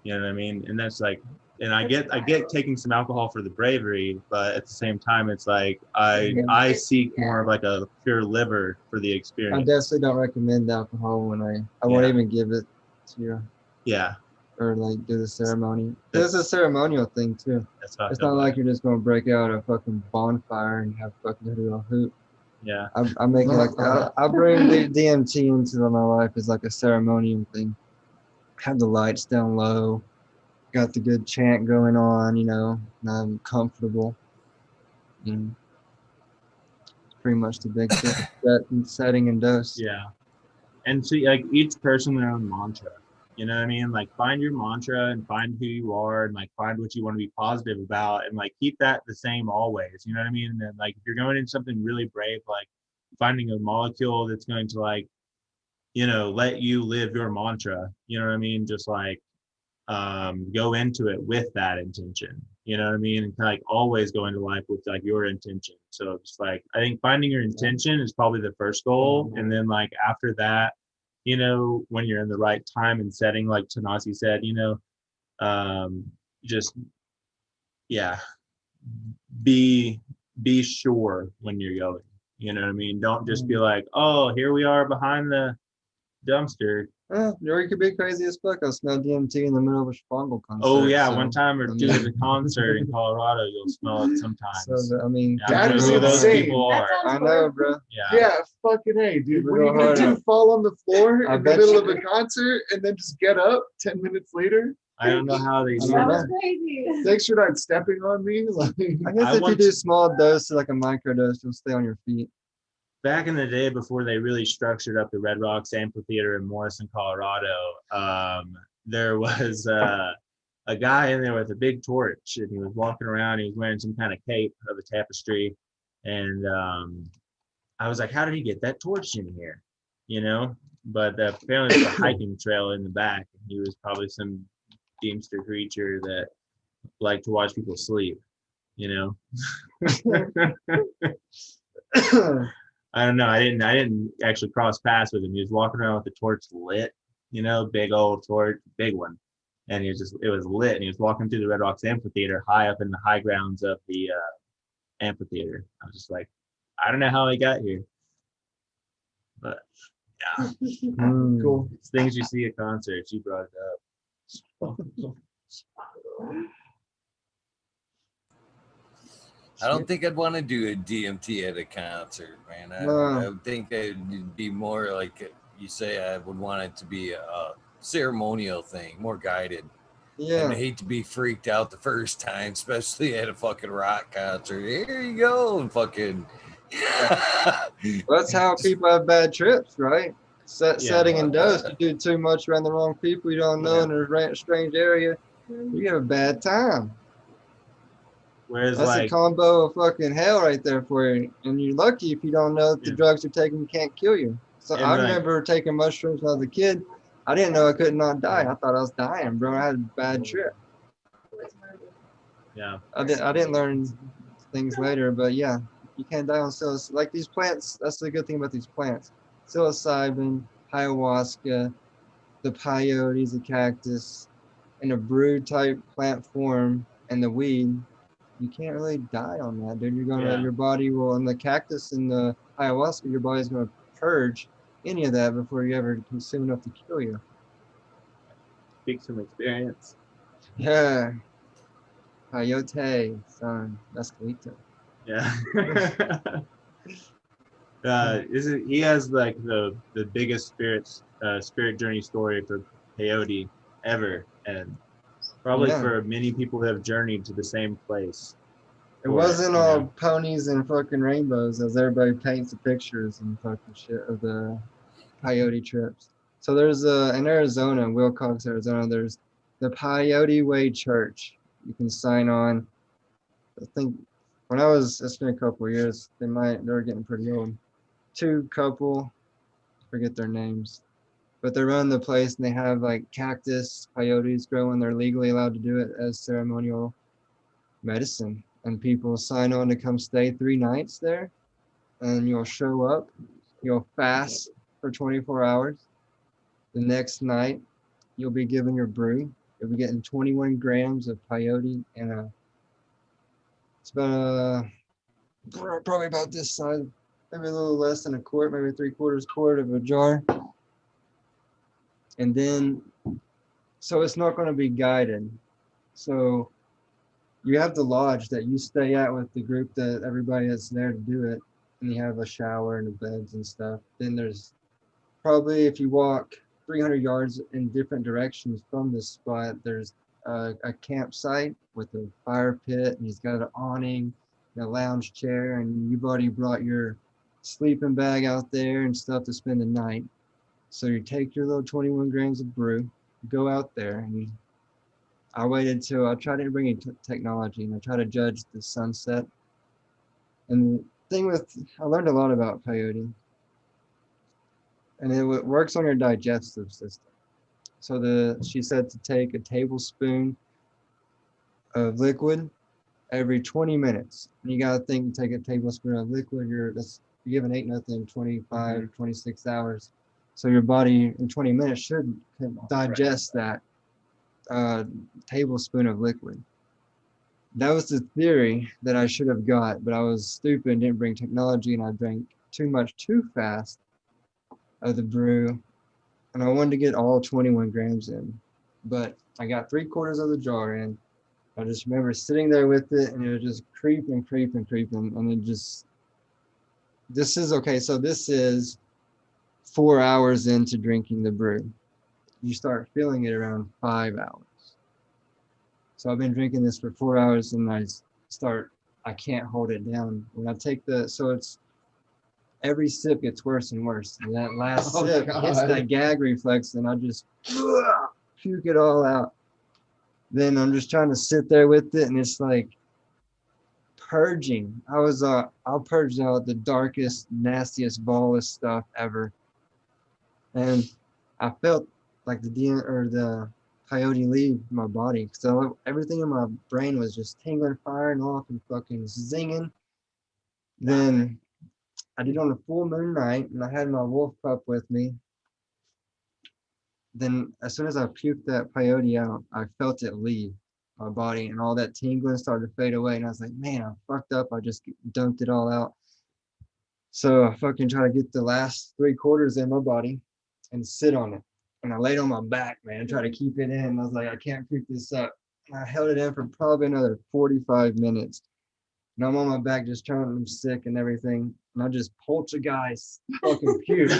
You know what I mean? And that's like, and I get taking some alcohol for the bravery, but at the same time, it's like I seek more of like a pure liver for the I experience. definitely don't recommend alcohol when I won't even give it to you. Yeah. Or like do the ceremony. There's a ceremonial thing too. That's how it's not like you're just gonna break out a fucking bonfire and have fucking a little hoot. Yeah. I make it like I bring the DMT into my life as like a ceremonial thing. Have the lights down low, got the good chant going on, you know, and I'm comfortable. And it's pretty much the big setting and dose. Yeah. And see, like each person their own mantra. You know what I mean? Like find your mantra and find who you are, and like find what you want to be positive about, and like keep that the same always. You know what I mean? And then like if you're going into something really brave, like finding a molecule that's going to like, you know, let you live your mantra. You know what I mean? Just like go into it with that intention. You know what I mean? And like always go into life with like your intention. So it's like I think finding your intention is probably the first goal, and then like after that, you know, when you're in the right time and setting, like Tanasi said, you know, just, yeah, be sure when you're going, you know what I mean? Don't just be like, oh, here we are behind the dumpster. Or you could be crazy as fuck. I smell DMT in the middle of a Spangle concert. Oh yeah, so, one time or two at a concert in Colorado, you'll smell it sometimes. So I mean, that is who those insane. people are. I know, bro. Yeah, fucking hey, dude. When you gonna do fall on the floor in the middle of a concert and then just get up 10 minutes later? I don't know how they do That was that. crazy. Thanks for not stepping on me. Like, I guess if you do small dose to like a micro dose, you'll stay on your feet. Back in the day, before they really structured up the Red Rocks Amphitheater in Morrison, Colorado, there was a guy in there with a big torch, and he was walking around. He was wearing some kind of cape of a tapestry, and I was like, "How did he get that torch in here?" You know. But apparently, there's a hiking trail in the back. And he was probably some Deemster creature that liked to watch people sleep. You know. I don't know. I didn't actually cross paths with him. He was walking around with the torch lit, you know, big old torch, big one. And it was lit, and he was walking through the Red Rocks Amphitheater high up in the high grounds of the amphitheater. I was just like, I don't know how he got here. But yeah. cool. It's things you see at concerts. You brought it up. I don't think I'd want to do a DMT at a concert, man. I would think it'd be more like you say. I would want it to be a ceremonial thing, more guided. Yeah. And I hate to be freaked out the first time, especially at a fucking rock concert. Here you go, and fucking. That's how people have bad trips, right? Setting and dose. You do too much around the wrong people you don't know in a strange area, you have a bad time. Whereas That's a like, combo of fucking hell right there for you. And you're lucky if you don't know that the Yeah. drugs you're taking can't kill you. So And I like- remember taking mushrooms when I was a kid. I didn't know I could not die. I thought I was dying, bro. I had a bad trip. yeah, I didn't learn things later, but yeah, you can't die on psilocybin. Like these plants, that's the good thing about these plants. Psilocybin, ayahuasca, the peyote, the cactus, in a brew type plant form, and the weed, you can't really die on that, dude. You're gonna, Yeah. your body will, and the cactus and the ayahuasca, your body's gonna purge any of that before you ever consume enough to kill you. speaks from experience. Yeah. Peyote, son. That's Calito. Yeah. He has like the biggest spirit journey story for peyote ever, and probably Yeah. for many people who have journeyed to the same place. It for wasn't you all know. ponies and fucking rainbows as everybody paints the pictures and fucking shit of the peyote trips. So there's in Arizona, Wilcox, Arizona, there's the Peyote Way Church. You can sign on. I think when it's been a couple of years, they're getting pretty old. Two couple, forget their names, but they run the place and they have like cactus, peyotes growing. They're legally allowed to do it as ceremonial medicine. And people sign on to come stay 3 nights there, and you'll show up, you'll fast for 24 hours. The next night, you'll be given your brew. You'll be getting 21 grams of peyote and it's about probably about this size, maybe a little less than a quart, maybe 3/4 quart of a jar. And then, so it's not going to be guided. So you have the lodge that you stay at with the group that everybody that's there to do it. And you have a shower and the beds and stuff. Then there's probably, if you walk 300 yards in different directions from this spot, there's a campsite with a fire pit, and he's got an awning and a lounge chair, and you've already brought your sleeping bag out there and stuff to spend the night. So you take your little 21 grams of brew, go out there, and I waited till I tried to bring in technology, and I tried to judge the sunset. And the thing I learned a lot about peyote, and it works on your digestive system. So she said to take a tablespoon of liquid every 20 minutes. And you got to think, take a tablespoon of liquid, you haven't ate nothing in 25, 26 hours. So your body in 20 minutes should digest that tablespoon of liquid. That was the theory that I should have got, but I was stupid and didn't bring technology, and I drank too much too fast of the brew, and I wanted to get all 21 grams in, but I got 3/4 of the jar in. I just remember sitting there with it, and it was just creeping, and it just, this is 4 hours into drinking the brew. You start feeling it around 5 hours. So I've been drinking this for 4 hours, and I can't hold it down. When I take it's every sip gets worse and worse. And that last sip hits that gag reflex, and I just puke it all out. Then I'm just trying to sit there with it, and it's like purging. I'll purge out the darkest, nastiest ball of stuff ever. And I felt like the peyote leave my body. So everything in my brain was just tingling, firing off, and fucking zinging. Then I did on a full moon night, and I had my wolf pup with me. Then as soon as I puked that peyote out, I felt it leave my body, and all that tingling started to fade away. And I was like, man, I fucked up. I just dumped it all out. So I fucking try to get the last 3/4 in my body and sit on it. And I laid on my back, man, try to keep it in. I was like, I can't puke this up. And I held it in for probably another 45 minutes. And I'm on my back just trying, I'm sick and everything. And I just poltergeist fucking puke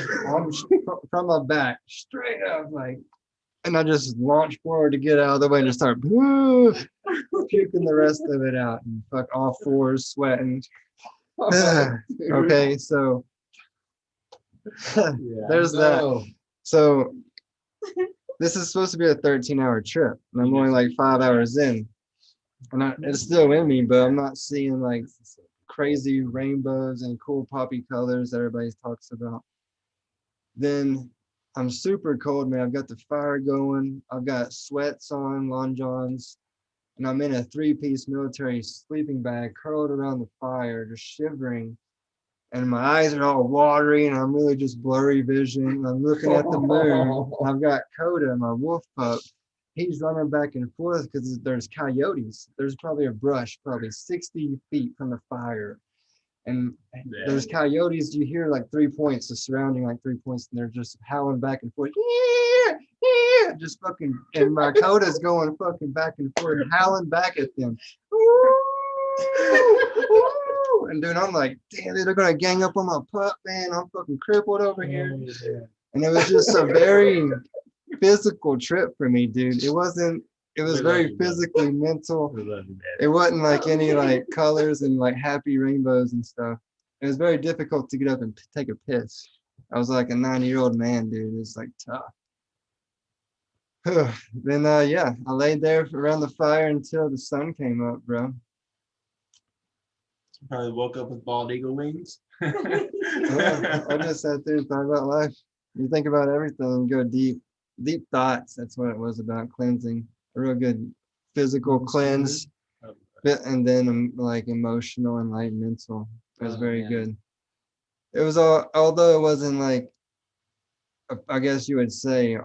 from my back, straight up, like, and I just launched forward to get out of the way and just start puking the rest of it out, and fuck all fours, sweating. Okay, so there's that. So this is supposed to be a 13-hour trip, and I'm only like 5 hours in. And it's still in me, but I'm not seeing like crazy rainbows and cool poppy colors that everybody talks about. Then I'm super cold, man. I've got the fire going. I've got sweats on, long johns, and I'm in a 3-piece military sleeping bag curled around the fire, just shivering. And my eyes are all watery, and I'm really just blurry vision. And I'm looking at the moon. I've got Coda, my wolf pup. He's running back and forth because there's coyotes. There's probably a brush, probably 60 feet from the fire. And there's coyotes. You hear like 3 points, the surrounding like 3 points, and they're just howling back and forth. Yeah, yeah, just fucking. And my Coda's going fucking back and forth, howling back at them. And dude, I'm like, damn, they're gonna gang up on my pup, man. I'm fucking crippled over here. And it was just a very physical trip for me, dude. It was very physically mental. It wasn't like any like colors and like happy rainbows and stuff. It was very difficult to get up and take a piss. I was like a 90-year-old man, dude. It's like tough. Then yeah, I laid there around the fire until the sun came up, bro. Probably woke up with bald eagle wings. Yeah, I just sat there and thought about life. You think about everything, go deep thoughts. That's what it was about, cleansing. A real good physical cleanse, and then like emotional and like mental. It was very good. It was although it wasn't like, I guess you would say,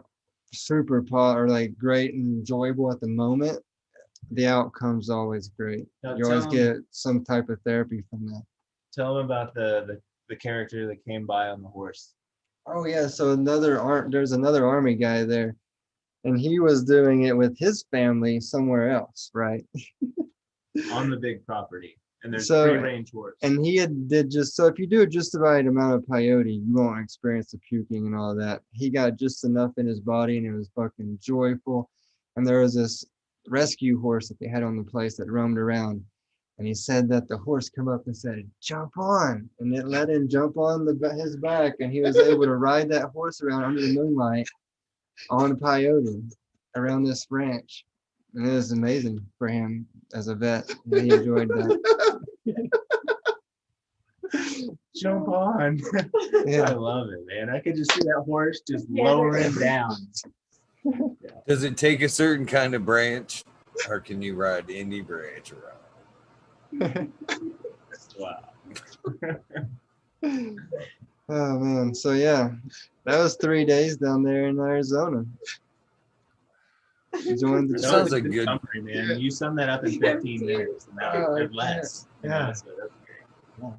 super or like great and enjoyable at the moment. The outcome's always great. You always get some type of therapy from that. Tell them about the character that came by on the horse. Oh yeah, so there's another army guy there, and he was doing it with his family somewhere else, right? On the big property, and there's So- free range horse. And he did just so if you do just the right amount of peyote, you won't experience the puking and all that. He got just enough in his body, and it was fucking joyful. And there was this rescue horse that they had on the place that roamed around, and he said that the horse come up and said, "Jump on," and it let him jump on his back, and he was able to ride that horse around under the moonlight on peyote around this ranch. And it was amazing for him as a vet. And he enjoyed that. Jump on. I Yeah. love it, man. I could just see that horse just lowering down. Does it take a certain kind of branch, or can you ride any branch around? Wow. Oh man. So yeah, that was 3 days down there in Arizona. Joined the That sounds trip. like good. Summary, man. You sum that up in 15 minutes, or less. Yeah. So that's great.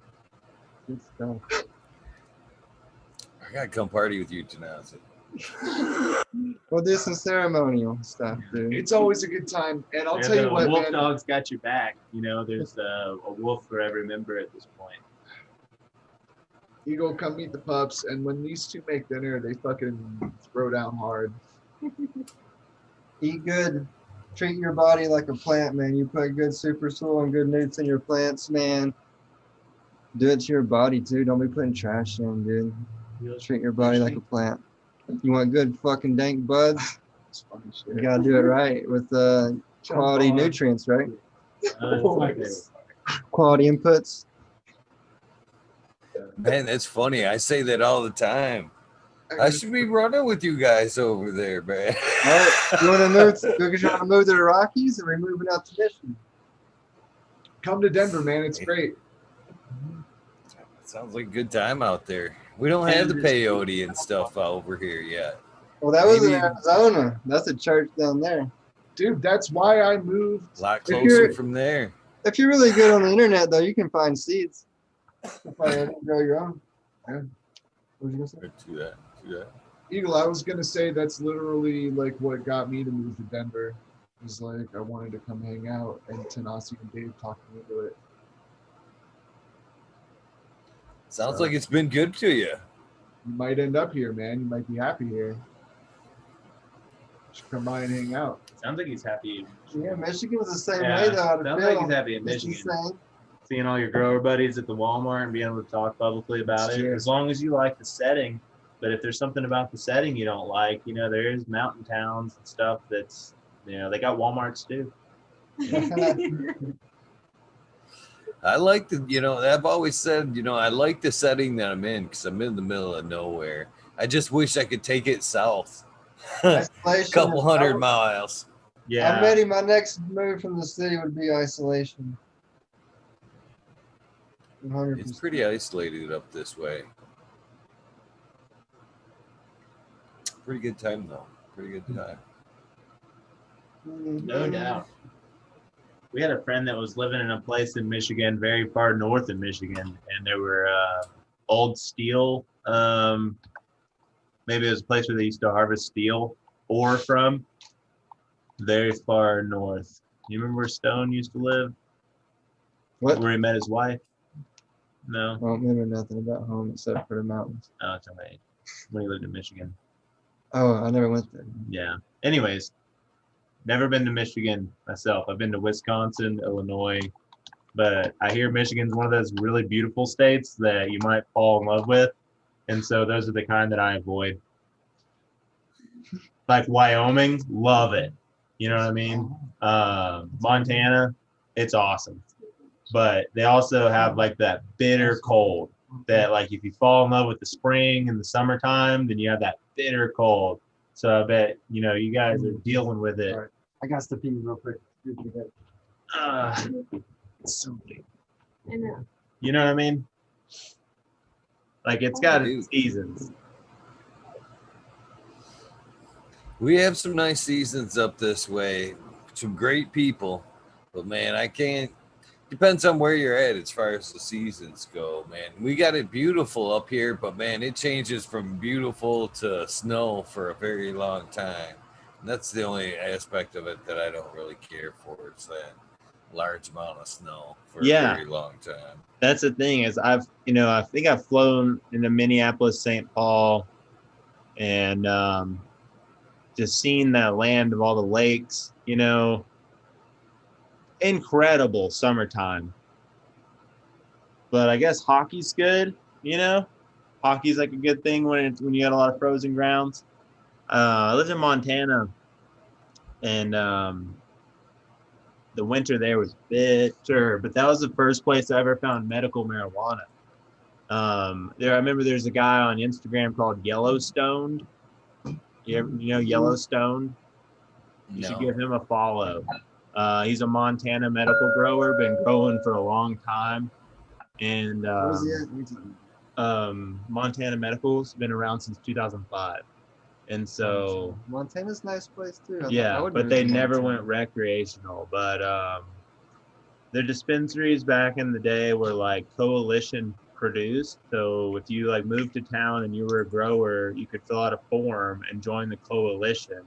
Good stuff. I gotta come party with you, Tanasi. We'll do some ceremonial stuff, dude. It's always a good time. And I'll Yeah, tell you the what, wolf man. dog's got your back. You know, there's a wolf for every member at this point. Eagle, come meet the pups. And when these two make dinner, they fucking throw down hard. Eat good. Treat your body like a plant, man. You put good super soil and good nutrients in your plants, man. Do it to your body too. Don't be putting trash in, dude. Treat your body like a plant. You want good fucking dank buds? It's funny You shit. gotta do it right with quality nutrients, right? Quality inputs. Man, that's funny. I say that all the time. I should be running with you guys over there, man. All right, you want to move? We're trying to move to the Rockies, or we're moving out to Michigan? Come to Denver, man. It's great. Sounds like a good time out there. We don't have the peyote and stuff over here yet. Well, that was in Maybe- Arizona. That's a church down there. Dude, that's why I moved. A lot If closer you're- from there. If you're really good on the internet, though, you can find seeds. Grow your own. Yeah. What was you gonna say? Do that. Do that. Eagle, I was gonna say that's literally like what got me to move to Denver. It was like I wanted to come hang out, and Tanasi and Dave talked me into it. Sounds like it's been good to you. You might end up here, man. You might be happy here. Should come by and hang out. Sounds like he's happy. Yeah, Michigan's the same Yeah, way, though. How to sounds feel. like he's happy in It's the Michigan. same. Seeing all your grower buddies at the Walmart and being able to talk publicly about it. Sure. As long as you like the setting. But if there's something about the setting you don't like, you know, there is mountain towns and stuff that's, you know, they got Walmarts too. I like the, I've always said, I like the setting that I'm in because I'm in the middle of nowhere. I just wish I could take it south. Isolation. Couple hundred miles. Yeah. I'm ready. My next move from the city would be isolation. 100%. It's pretty isolated up this way. Pretty good time though. Pretty good time. No doubt. We had a friend that was living in a place in Michigan, very far north in Michigan, and there were old steel. Maybe it was a place where they used to harvest steel ore from. Very far north. You remember where Stone used to live? What? Where he met his wife? No. I don't remember nothing about home except for the mountains. Oh, it's okay. When he lived in Michigan. Oh, I never went there. Yeah. Anyways, never been to Michigan myself. I've been to Wisconsin, Illinois, but I hear Michigan's one of those really beautiful states that you might fall in love with. And so those are the kind that I avoid. Like Wyoming, love it. You know what I mean? Montana, it's awesome. But they also have like that bitter cold that like if you fall in love with the spring and the summertime, then you have that bitter cold. So I bet, you guys are dealing with it. All right. I got to pee real quick. It's so big. I know. You know what I mean? Like it's got its seasons. We have some nice seasons up this way. Some great people. But man, I can't. Depends on where you're at as far as the seasons go, man. We got it beautiful up here, but man, it changes from beautiful to snow for a very long time. And that's the only aspect of it that I don't really care for. It's that large amount of snow for a very long time. That's the thing is I think I've flown into Minneapolis, St. Paul, and just seen that land of all the lakes, incredible summertime. But I guess hockey's good, hockey's like a good thing when you got a lot of frozen grounds. I lived in Montana, and the winter there was bitter, but that was the first place I ever found medical marijuana. I remember there's a guy on Instagram called Yellowstone. You know Yellowstone? You should give him a follow. He's a Montana medical grower, been growing for a long time. And Montana Medical's been around since 2005. And so Montana's a nice place too. But they never went recreational. But their dispensaries back in the day were like coalition produced. So if you like moved to town and you were a grower, you could fill out a form and join the coalition.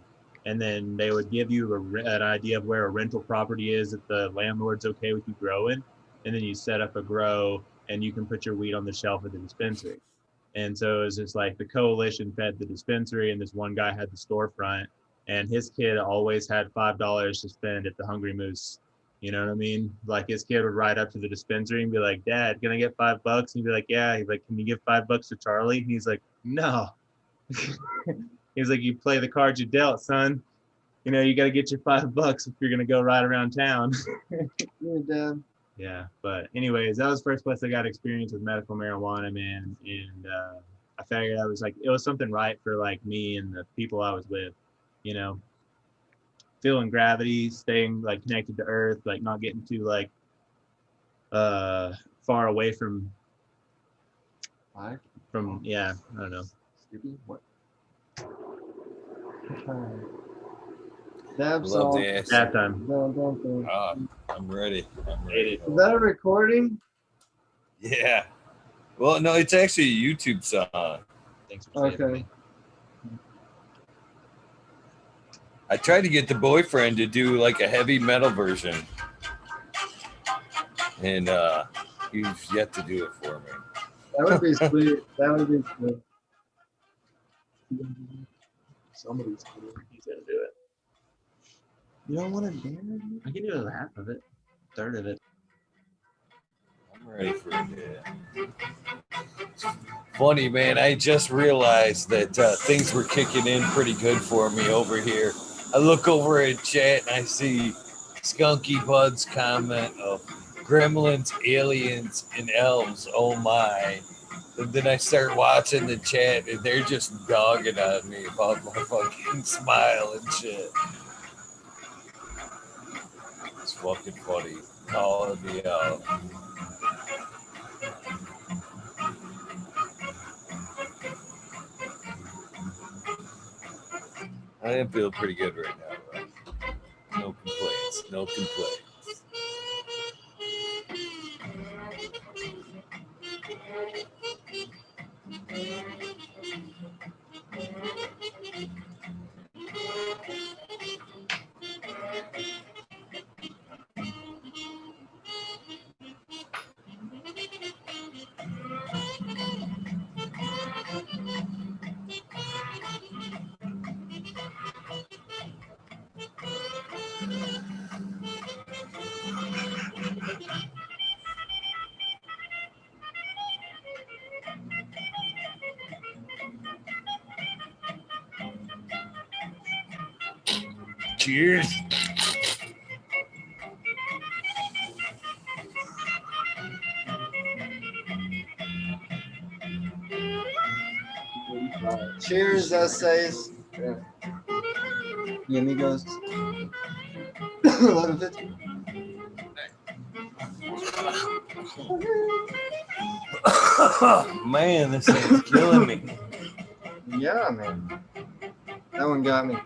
And then they would give you an idea of where a rental property is if the landlord's okay with you growing. And then you set up a grow and you can put your weed on the shelf at the dispensary. And so it was just like the coalition fed the dispensary, and this one guy had the storefront, and his kid always had $5 to spend at the Hungry Moose. You know what I mean? Like his kid would ride up to the dispensary and be like, "Dad, can I get $5?" And he'd be like, "Yeah." He's like, "Can you give $5 to Charlie?" And he's like, "No." He's like, "You play the cards you dealt, son. You got to get your $5 if you're gonna go ride around town." Yeah, Dad. Yeah, but anyways, that was the first place I got experience with medical marijuana, man. And I figured it was something right for like me and the people I was with, feeling gravity, staying like connected to earth, like not getting too like far away from I don't know. What? Love the ass. Nap time. I'm ready. Is that a recording? Yeah. Well, no, it's actually a YouTube song. Thanks for saving me. I tried to get the boyfriend to do like a heavy metal version, and he's yet to do it for me. That would be sweet. That would be sweet. Somebody's cool. He's gonna do it. You don't want to dance? I can do half of it, third of it. I'm ready for it. Funny, man. I just realized that things were kicking in pretty good for me over here. I look over at chat and I see Skunky Bud's comment of gremlins, aliens, and elves. Oh my. And then I start watching the chat and they're just dogging on me about my fucking smile and shit. It's fucking funny. Calling me out. I am feeling pretty good right now, bro. No complaints. No complaints. Cheers. Cheers, essays. Yeah. The amigos. 11:50. Man, this thing's killing me. Yeah, man. That one got me.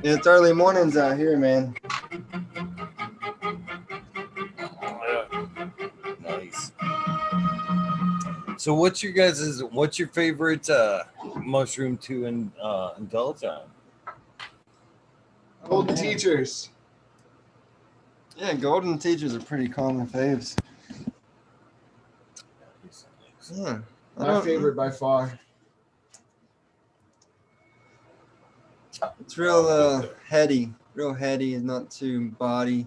Yeah, it's early mornings out here, man. Nice. So what's your favorite mushroom to indulge on? Golden teachers. Yeah, golden teachers are pretty common faves. Yeah. My favorite by far. It's real heady, and not too body.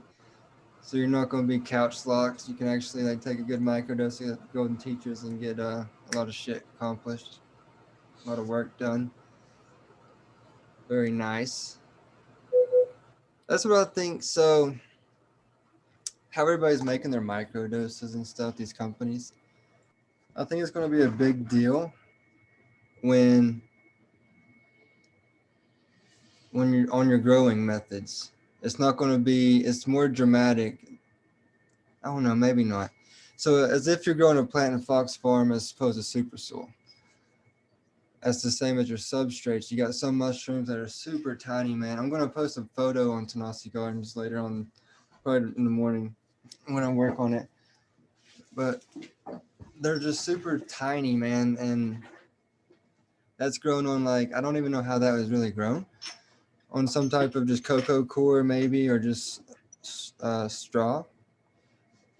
So you're not going to be couch locked. You can actually like take a good microdose of golden teachers and get a lot of shit accomplished, a lot of work done. Very nice. That's what I think. So how everybody's making their microdoses and stuff, these companies, I think it's going to be a big deal when you're on your growing methods. It's not going to be, it's more dramatic. I don't know, maybe not. So as if you're growing a plant in Fox Farm as opposed to super soil. That's the same as your substrates. You got some mushrooms that are super tiny, man. I'm going to post a photo on Tanasi Gardens later on, probably in the morning when I work on it. But they're just super tiny, man. And that's grown on like, I don't even know how that was really grown. On some type of just cocoa core maybe, or just straw.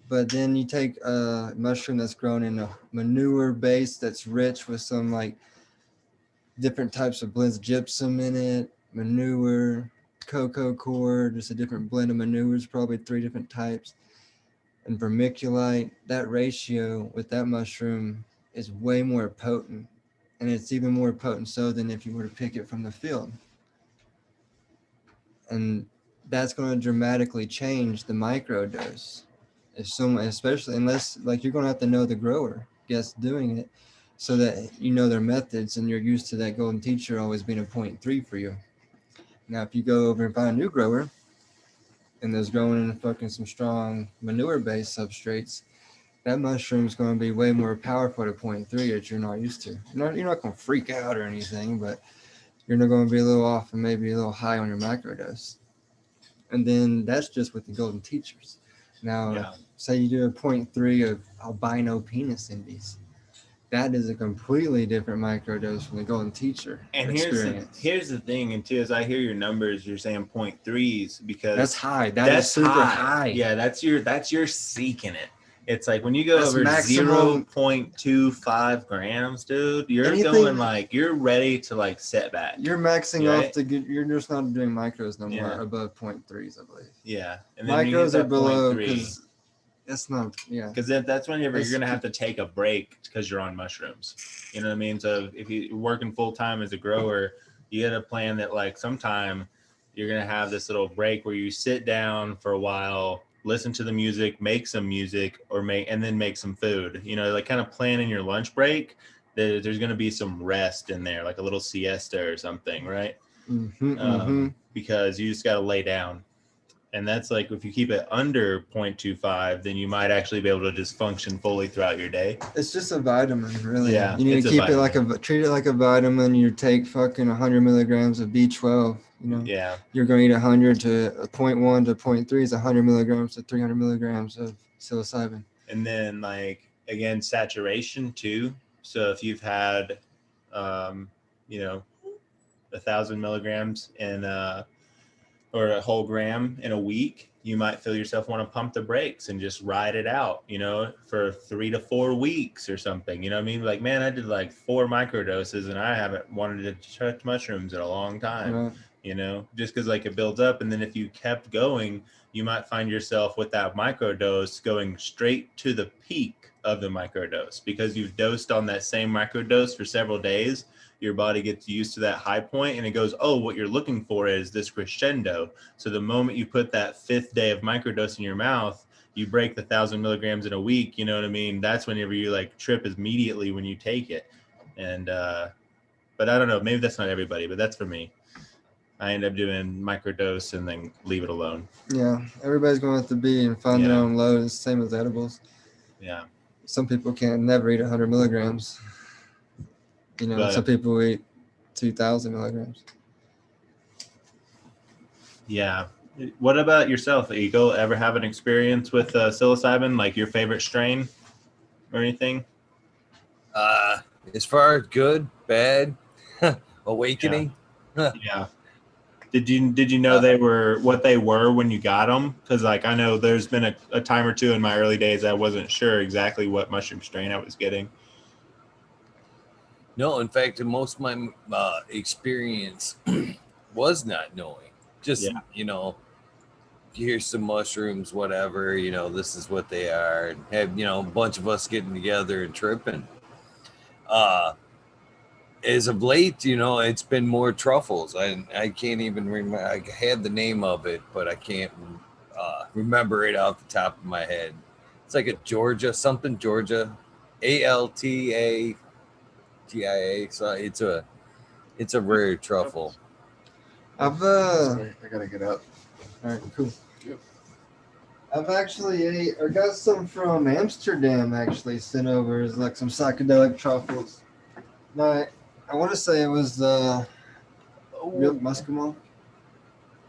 But then you take a mushroom that's grown in a manure base that's rich with some like different types of blends, gypsum in it, manure, cocoa core, just a different blend of manures, probably 3 different types, and vermiculite. That ratio with that mushroom is way more potent, and it's even more potent so than if you were to pick it from the field. And that's going to dramatically change the microdose. If someone, especially unless like you're going to have to know the grower guest doing it, so that you know their methods and you're used to that golden teacher always being a 0.3 for you. Now, if you go over and find a new grower and there's growing in fucking some strong manure-based substrates, that mushroom's going to be way more powerful at 0.3 that you're not used to. You're not going to freak out or anything, but you're not going to be a little off and maybe a little high on your microdose. And then that's just with the golden teachers. Now, say you do a 0.3 of albino penis indies. That is a completely different microdose from the golden teacher and experience. Here's the thing, and too, as I hear your numbers, you're saying 0.3s because that's high. That's super high. Yeah, that's your seeking it. It's like when you go over maximum 0.25 grams, dude, you're going like you're ready to like set back. You're maxing off to get. You're just not doing micros no more above 0.3s, I believe. Yeah, and then micros are below because that's not. Yeah, because that's whenever you're gonna have to take a break because you're on mushrooms. You know what I mean? So if you're working full time as a grower, you got to plan that like sometime you're going to have this little break where you sit down for a while, listen to the music, make some music, and then make some food, you know, like kind of planning your lunch break. There's going to be some rest in there, like a little siesta or something, right? Because you just got to lay down. And that's like, if you keep it under 0.25, then you might actually be able to just function fully throughout your day. It's just a vitamin, really. Yeah, You need it's to a keep it vitamin. like treat it like a vitamin. You take fucking 100 milligrams of B12. You know, Yeah. you're going to eat 100 to 0.1 to 0.3 is 100 milligrams to 300 milligrams of psilocybin. And then, like, again, saturation too. So if you've had, you know, 1,000 milligrams in or a whole gram in a week, you might feel yourself want to pump the brakes and just ride it out, you know, for 3 to 4 weeks or something. You know what I mean? Like, man, I did like 4 microdoses and I haven't wanted to touch mushrooms in a long time. Right. You know, just because like it builds up. And then if you kept going, you might find yourself with that microdose going straight to the peak of the microdose, because you've dosed on that same microdose for several days. Your body gets used to that high point and it goes, oh, what you're looking for is this crescendo. So the moment you put that 5th day of microdose in your mouth, you break the 1,000 milligrams in a week. You know what I mean? That's whenever you like trip immediately when you take it. And, but I don't know, maybe that's not everybody, but that's for me. I end up doing microdose and then leave it alone. Yeah, everybody's going with the B and find their own load. It's the same as edibles. Yeah. Some people can never eat 100 milligrams. You know, some people eat 2,000 milligrams. Yeah. What about yourself, Eagle? Ever have an experience with psilocybin, like your favorite strain or anything? As far as good, bad, awakening. Yeah. Did you know they were what they were when you got them? Because like I know there's been a time or two in my early days I wasn't sure exactly what mushroom strain I was getting. No, in fact, most of my experience was not knowing. Just, you know, here's some mushrooms, whatever, you know, this is what they are. And have, you know, a bunch of us getting together and tripping. As of late, you know, it's been more truffles. I can't even remember. I had the name of it, but I can't remember it off the top of my head. It's like a Georgia, ALTA. TIA, so it's a rare truffle. I've Sorry, I gotta get up. All right, cool. Yep. I've actually got some from Amsterdam. Actually, sent over as like some psychedelic truffles. Now, I want to say it was real muscimol.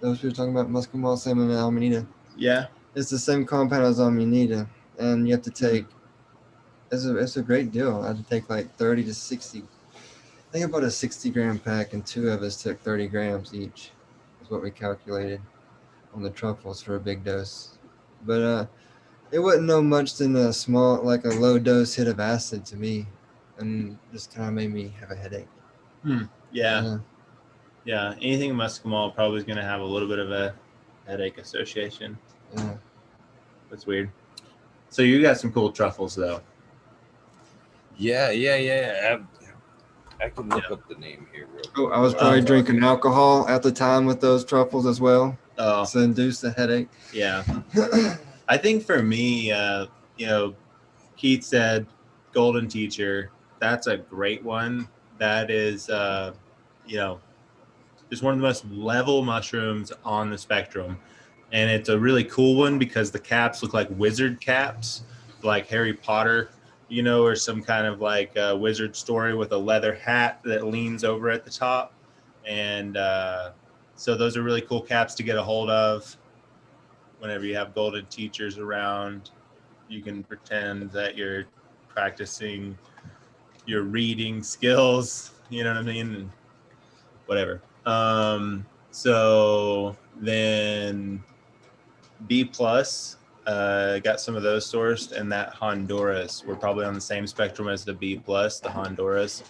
Those we were talking about, muscimol, salmon, and amanita. Yeah, it's the same compound as amanita, and you have to take. It's a great deal. I had to take like 30 to 60. I think about a 60-gram pack, and 2 of us took 30 grams each. Is what we calculated on the truffles for a big dose. But it wasn't no much than a small, like a low dose hit of acid to me, and just kind of made me have a headache. Yeah. Anything muscimol probably is going to have a little bit of a headache association. Yeah. That's weird. So you got some cool truffles though. Yeah. I can look up the name here real quick. Oh, I was probably drinking alcohol at the time with those truffles as well. Oh. So induced a headache. Yeah. I think for me, you know, Keith said Golden Teacher. That's a great one. That is, you know, just one of the most level mushrooms on the spectrum. And it's a really cool one because the caps look like wizard caps, like Harry Potter, you know, or some kind of like wizard story with a leather hat that leans over at the top. And so those are really cool caps to get a hold of. Whenever you have Golden Teachers around, you can pretend that you're practicing your reading skills, you know what I mean? And whatever. So then B plus, got some of those sourced, and that Honduras, we're probably on the same spectrum as the B plus, the Honduras.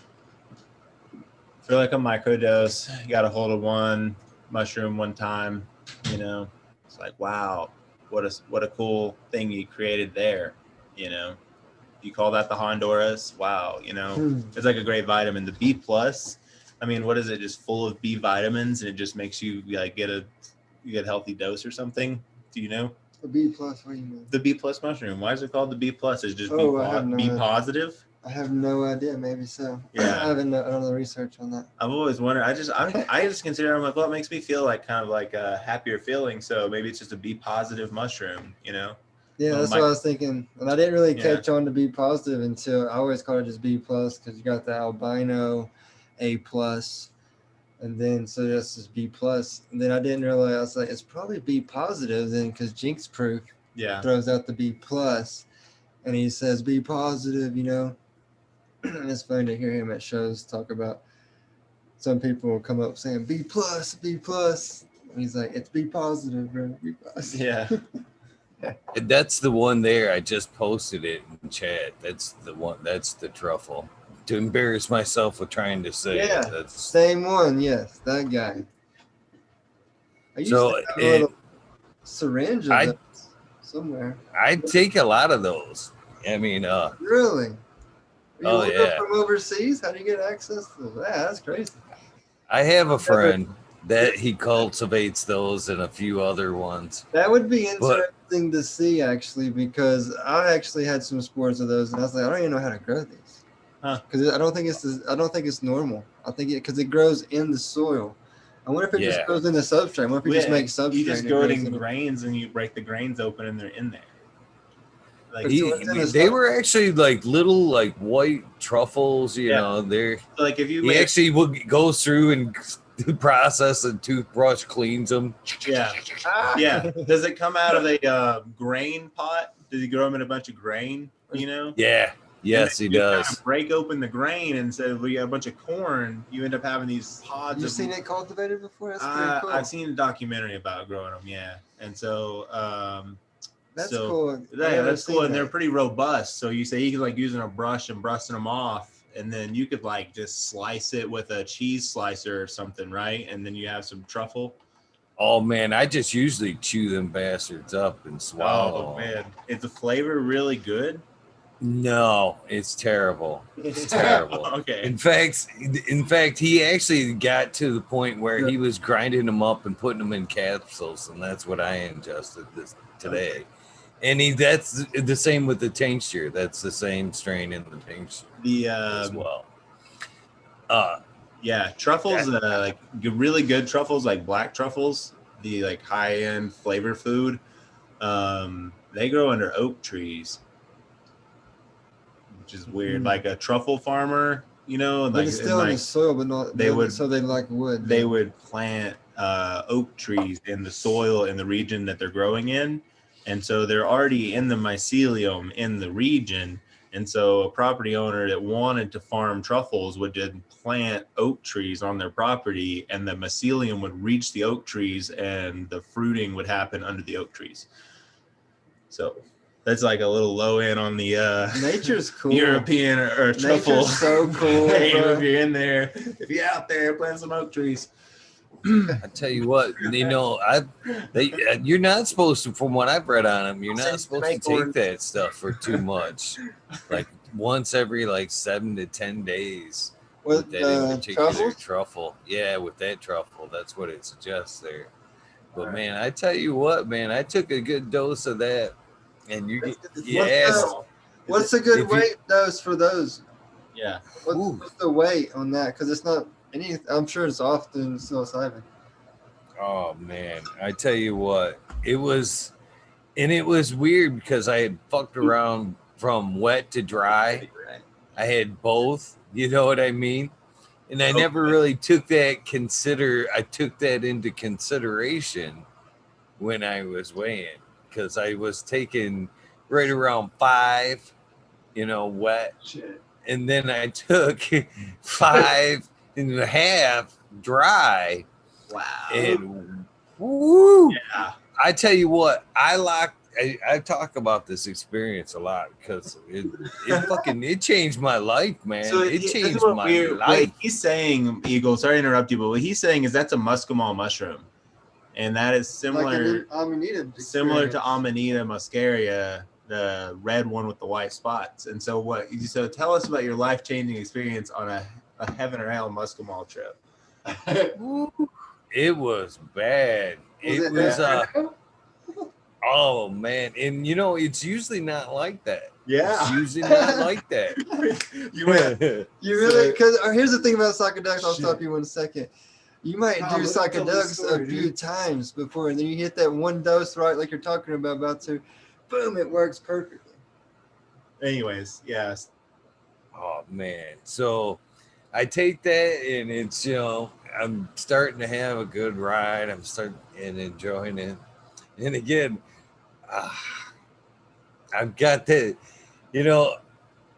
For like a microdose, you got a hold of one mushroom one time, you know, it's like, wow, what a cool thing you created there, you know. You call that the Honduras? Wow, you know, it's like a great vitamin. The B plus, I mean, what is it? Just full of B vitamins, and it just makes you like get a healthy dose or something. Do you know? A B plus. What do you mean? The B plus mushroom. Why is it called the B plus? Is just I have no B idea. positive? I have no idea. Maybe so. Yeah. I haven't done the research on that. I've always wondered. I just consider, I'm like, well, it makes me feel like kind of like a happier feeling. So maybe it's just a B positive mushroom, you know? Yeah, that's what I was thinking. And I didn't really catch on to B positive until I always called it just B plus because you got the albino A plus. And then so that's just B plus. And then I didn't realize, I was like, it's probably B positive then because Jinx Proof throws out the B plus. And he says B positive, you know. And it's funny to hear him at shows talk about some people will come up saying B plus, B plus. And he's like, it's B positive, bro. B positive. Yeah. That's the one there. I just posted it in chat. That's the one. That's the truffle. To embarrass myself with trying to say it. That's same one. Yes, that guy. I used so to have a little syringe of those somewhere. I take a lot of those. I mean, really? You order yeah. from overseas? How do you get access to that? That's crazy. I have a friend that he cultivates those and a few other ones. That would be interesting to see, actually, because I actually had some spores of those, and I was like, I don't even know how to grow these, because I don't think it's normal. I think because it grows in the soil. I wonder if it just grows in the substrate. I wonder if it just makes substrate. You just grow it in grains, and you break the grains open, and they're in there. Like they were actually like little like white truffles, you know. They're so like if you he actually goes through and the process and toothbrush cleans them. Yeah. Does it come out of a grain pot? Does he grow them in a bunch of grain? You know? Yeah. Yes, he does. Kind of break open the grain, and so we got a bunch of corn. You end up having these pods. You've seen it cultivated before? That's pretty cool. I've seen a documentary about growing them. Yeah, and so. That's cool. Yeah, that's cool, and they're pretty robust. So you say you could like using a brush and brushing them off, and then you could like just slice it with a cheese slicer or something, right? And then you have some truffle. Oh man, I just usually chew them bastards up and swallow. Oh man, is the flavor really good? No, it's terrible. It's terrible. Okay. In fact, he actually got to the point where he was grinding them up and putting them in capsules, and that's what I ingested today. Okay. And that's the same with the tincture. That's the same strain in the tincture as well. Yeah, truffles, like really good truffles, like black truffles, the like high-end flavor food. They grow under oak trees, which is weird. Like a truffle farmer, you know, but it's still in the soil, but not. So they like wood. They would plant oak trees in the soil in the region that they're growing in. And so they're already in the mycelium in the region. And so a property owner that wanted to farm truffles would just plant oak trees on their property, and the mycelium would reach the oak trees and the fruiting would happen under the oak trees. So that's like a little low end on the nature's cool. European or truffle. Nature's so cool. If you're in there, if you're out there, plant some oak trees. I tell you what, you know, you're not supposed to, from what I've read on them, you're not supposed to take that stuff for too much. Like once every like 7 to 10 days. With that particular truffle. Yeah, with that truffle, that's what it suggests there. But man, I tell you what, man, I took a good dose of that, and what's a good weight dose for those? Yeah. What's the weight on that? Because it's not. I'm sure it's often psilocybin. Oh man, I tell you what, it was weird because I had fucked around from wet to dry. I had both, you know what I mean? And I never really took that into consideration when I was weighing, because I was taking right around 5, you know, wet. Shit. And then I took 5.5 dry. Wow. And woo! Yeah. I tell you what, I talk about this experience a lot because it changed my life, man. So it changed my life. What he's saying, Eagle, sorry to interrupt you, but what he's saying is that's a muscimol mushroom. And that is similar to Amanita muscaria, the red one with the white spots. And so tell us about your life-changing experience on a a heaven or hell muscle mall trip. Woo. It was bad. It was oh man, and you know it's usually not like that. Yeah. It's usually not like that. You went. You really? So- Because here's the thing about psychedelics. I'll Shit. stop you 1 second. You might Tom, do let him tell the psychedelics story, a few dude. times before, and then you hit that one dose right, like you're talking about to, boom, it works perfectly. Anyways, yes. Oh man. So I take that and it's, you know, I'm starting to have a good ride. I'm starting and enjoying it. And again, I've got the, you know,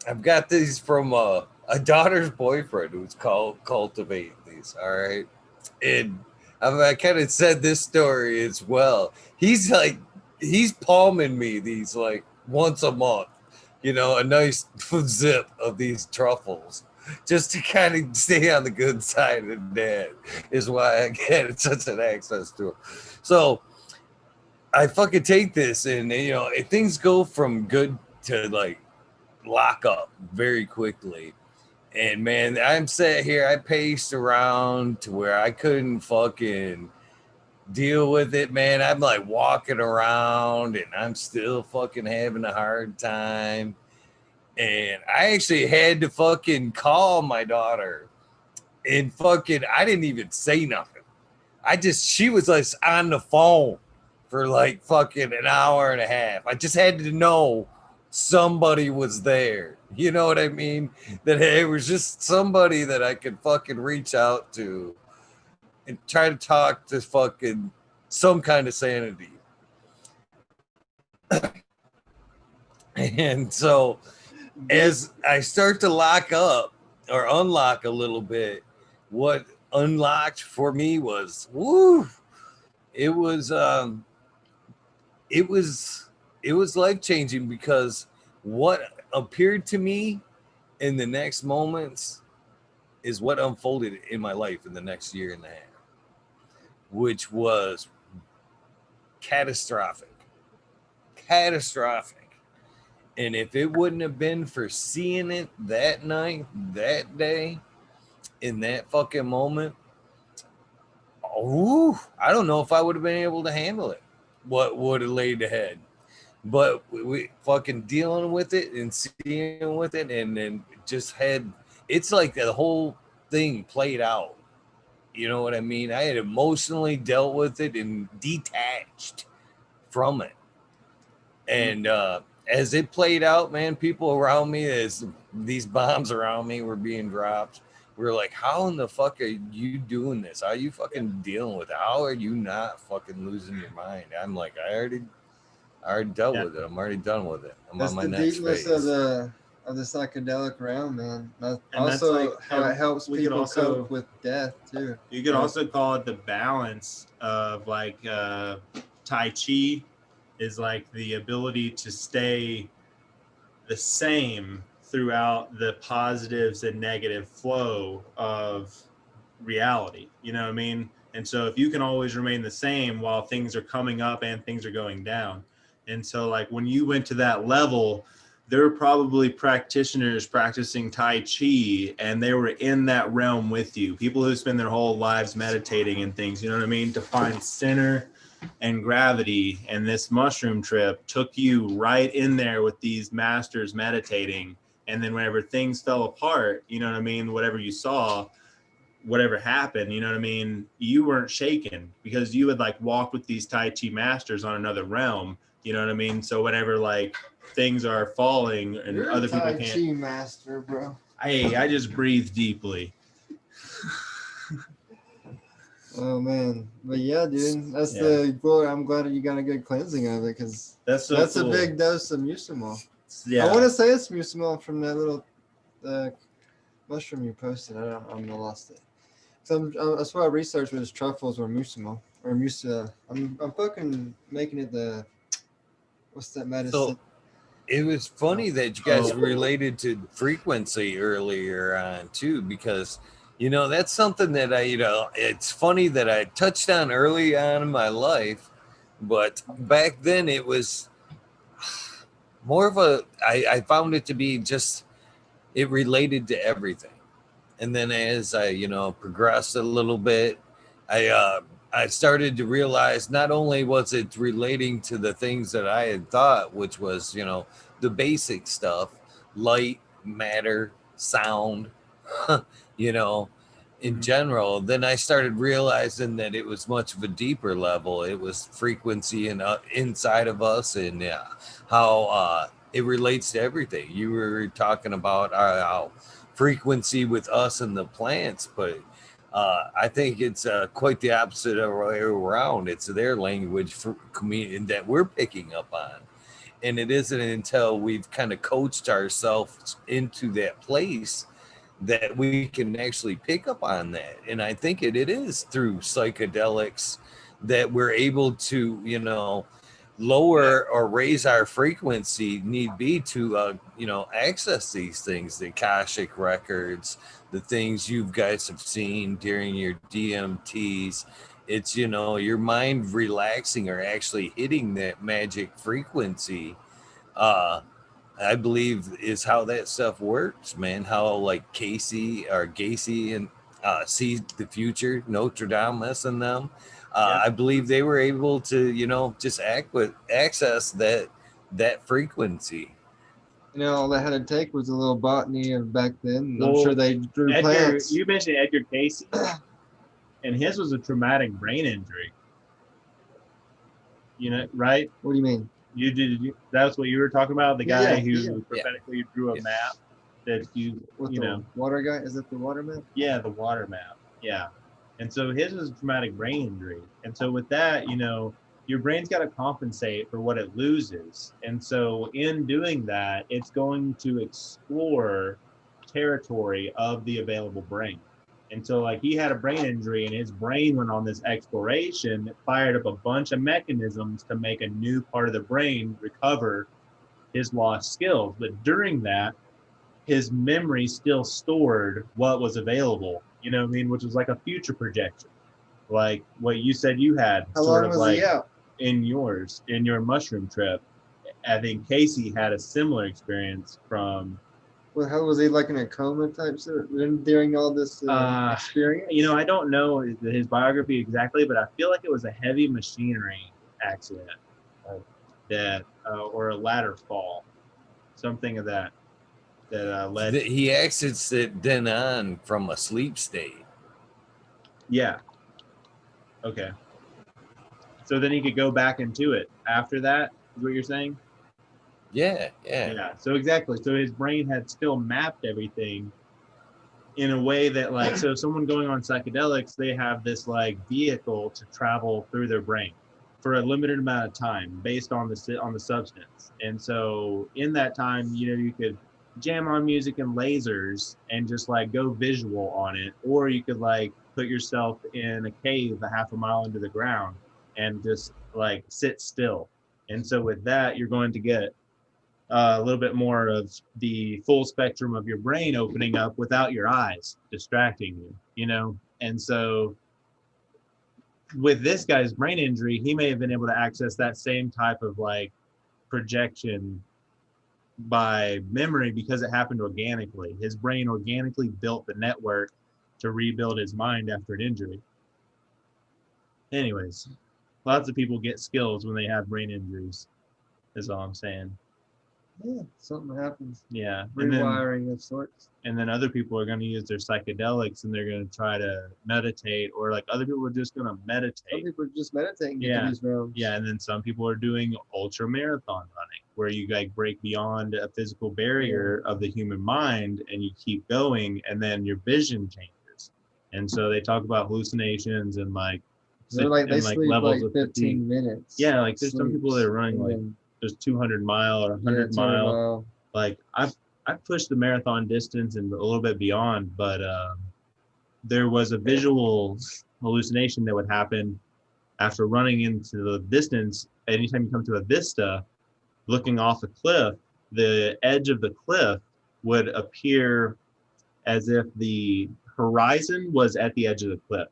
I've got these from a daughter's boyfriend who's called cultivate these. All right. And I kind of said this story as well. He's like, he's palming me these like once a month, you know, a nice zip of these truffles just to kind of stay on the good side of dad is why I get such an access to it. So I fucking take this and, you know, if things go from good to like lock up very quickly. And man, I'm sitting here, I paced around to where I couldn't fucking deal with it, man. I'm like walking around and I'm still fucking having a hard time. And I actually had to fucking call my daughter and fucking, I didn't even say nothing. She was like on the phone for like fucking an hour and a half. I just had to know somebody was there. You know what I mean? That it was just somebody that I could fucking reach out to and try to talk to fucking some kind of sanity. And so as I start to lock up or unlock a little bit, what unlocked for me was it was life changing because what appeared to me in the next moments is what unfolded in my life in the next year and a half, which was catastrophic. And if it wouldn't have been for seeing it that night, that day, in that fucking moment, I don't know if I would have been able to handle it. What would have laid ahead? But we fucking dealing with it and seeing with it, and then just had, it's like the whole thing played out. You know what I mean? I had emotionally dealt with it and detached from it. And as it played out, man, people around me, as these bombs around me were being dropped, we were like, how in the fuck are you doing this? How are you fucking dealing with it? How are you not fucking losing your mind? I'm like, I already dealt with it. I'm already done with it. I'm That's on my the next deepness phase. of the psychedelic realm, man. that's Also, like how how it helps we could people also- cope with death too. You could Yeah. also call it the balance of like Tai Chi is like the ability to stay the same throughout the positives and negative flow of reality. You know what I mean? And so if you can always remain the same while things are coming up and things are going down. And so like when you went to that level, there were probably practitioners practicing Tai Chi and they were in that realm with you. People who spend their whole lives meditating and things, you know what I mean? To find center and gravity. And this mushroom trip took you right in there with these masters meditating. And then whenever things fell apart, you know what I mean? Whatever you saw, whatever happened, you know what I mean? You weren't shaken because you had like walked with these Tai Chi masters on another realm. You know what I mean? So whenever like things are falling and You're other a people Tai can't, Chi master, bro. I just breathe deeply. Oh man, but yeah, dude, that's Yeah. the glory. I'm glad you got a good cleansing of it because That's so that's cool. a big dose of mucimol. Yeah. I want to say it's mucimol from that little mushroom you posted. I'm lost it. So that's what I researched was truffles or mucimol or musa. I'm fucking making it the what's that medicine? So it was funny that you guys related to frequency earlier on too, because you know that's something that it's funny that I touched on early on in my life, but back then it was more of I found it to be just, it related to everything. And then as I, progressed a little bit, I started to realize not only was it relating to the things that I had thought, which was, the basic stuff, light, matter, sound, you know, in general. Then I started realizing that it was much of a deeper level. It was frequency and inside of us, and how it relates to everything. You were talking about how frequency with us and the plants, but I think it's quite the opposite of way around. It's their language for communion that we're picking up on. And it isn't until we've kind of coached ourselves into that place that we can actually pick up on that. And I think it is through psychedelics that we're able to, lower or raise our frequency need be to, access these things, the Akashic records, the things you guys have seen during your DMTs. It's, your mind relaxing or actually hitting that magic frequency. I believe is how that stuff works, man. How like Casey or Gacy and see the future, Notre Dame and them. I believe they were able to, just access that frequency. All they had to take was a little botany of back then. I'm Well, sure they drew Edgar, plants. you mentioned Edgar Casey, and his was a traumatic brain injury. Right? What do you mean? That's what you were talking about, the guy Yeah, who prophetically drew a map that With the water guy? Is it the water map? Yeah, the water map. Yeah. And so his was a traumatic brain injury. And so with that, your brain's got to compensate for what it loses. And so in doing that, it's going to explore territory of the available brain. And so like he had a brain injury and his brain went on this exploration that fired up a bunch of mechanisms to make a new part of the brain recover his lost skills. But during that, his memory still stored what was available, which was like a future projection, like what you said you had. How long was he out? In your mushroom trip. I think Casey had a similar experience from. Well, how was he, like in a coma type during all this experience? I don't know his biography exactly, but I feel like it was a heavy machinery accident, or a ladder fall, something of that. That led. He exits it then on from a sleep state. Yeah. Okay. So then he could go back into it after that, is what you're saying? Yeah. So exactly. So his brain had still mapped everything in a way that like, so someone going on psychedelics, they have this like vehicle to travel through their brain for a limited amount of time based on the substance. And so in that time, you could jam on music and lasers and just like go visual on it, or you could like put yourself in a cave a half a mile into the ground and just like sit still. And so with that, you're going to get a little bit more of the full spectrum of your brain opening up without your eyes distracting you. And so with this guy's brain injury, he may have been able to access that same type of like projection by memory because it happened organically. His brain organically built the network to rebuild his mind after an injury. Anyways, lots of people get skills when they have brain injuries, is all I'm saying. Yeah, something happens. Yeah. Rewiring of sorts. And then other people are going to use their psychedelics and they're going to try to meditate, or like other people are just going to meditate. Some people are just meditating. Yeah. These realms. Yeah. And then some people are doing ultra marathon running where you like break beyond a physical barrier of the human mind and you keep going, and then your vision changes. And so they talk about hallucinations and like, they sleep levels like 15 minutes. Yeah. Like there's some people that are running like just 200 mile or 100 mile. Like I've pushed the marathon distance and a little bit beyond, but there was a visual hallucination that would happen after running into the distance. Anytime you come to a vista, looking off a cliff, the edge of the cliff would appear as if the horizon was at the edge of the cliff.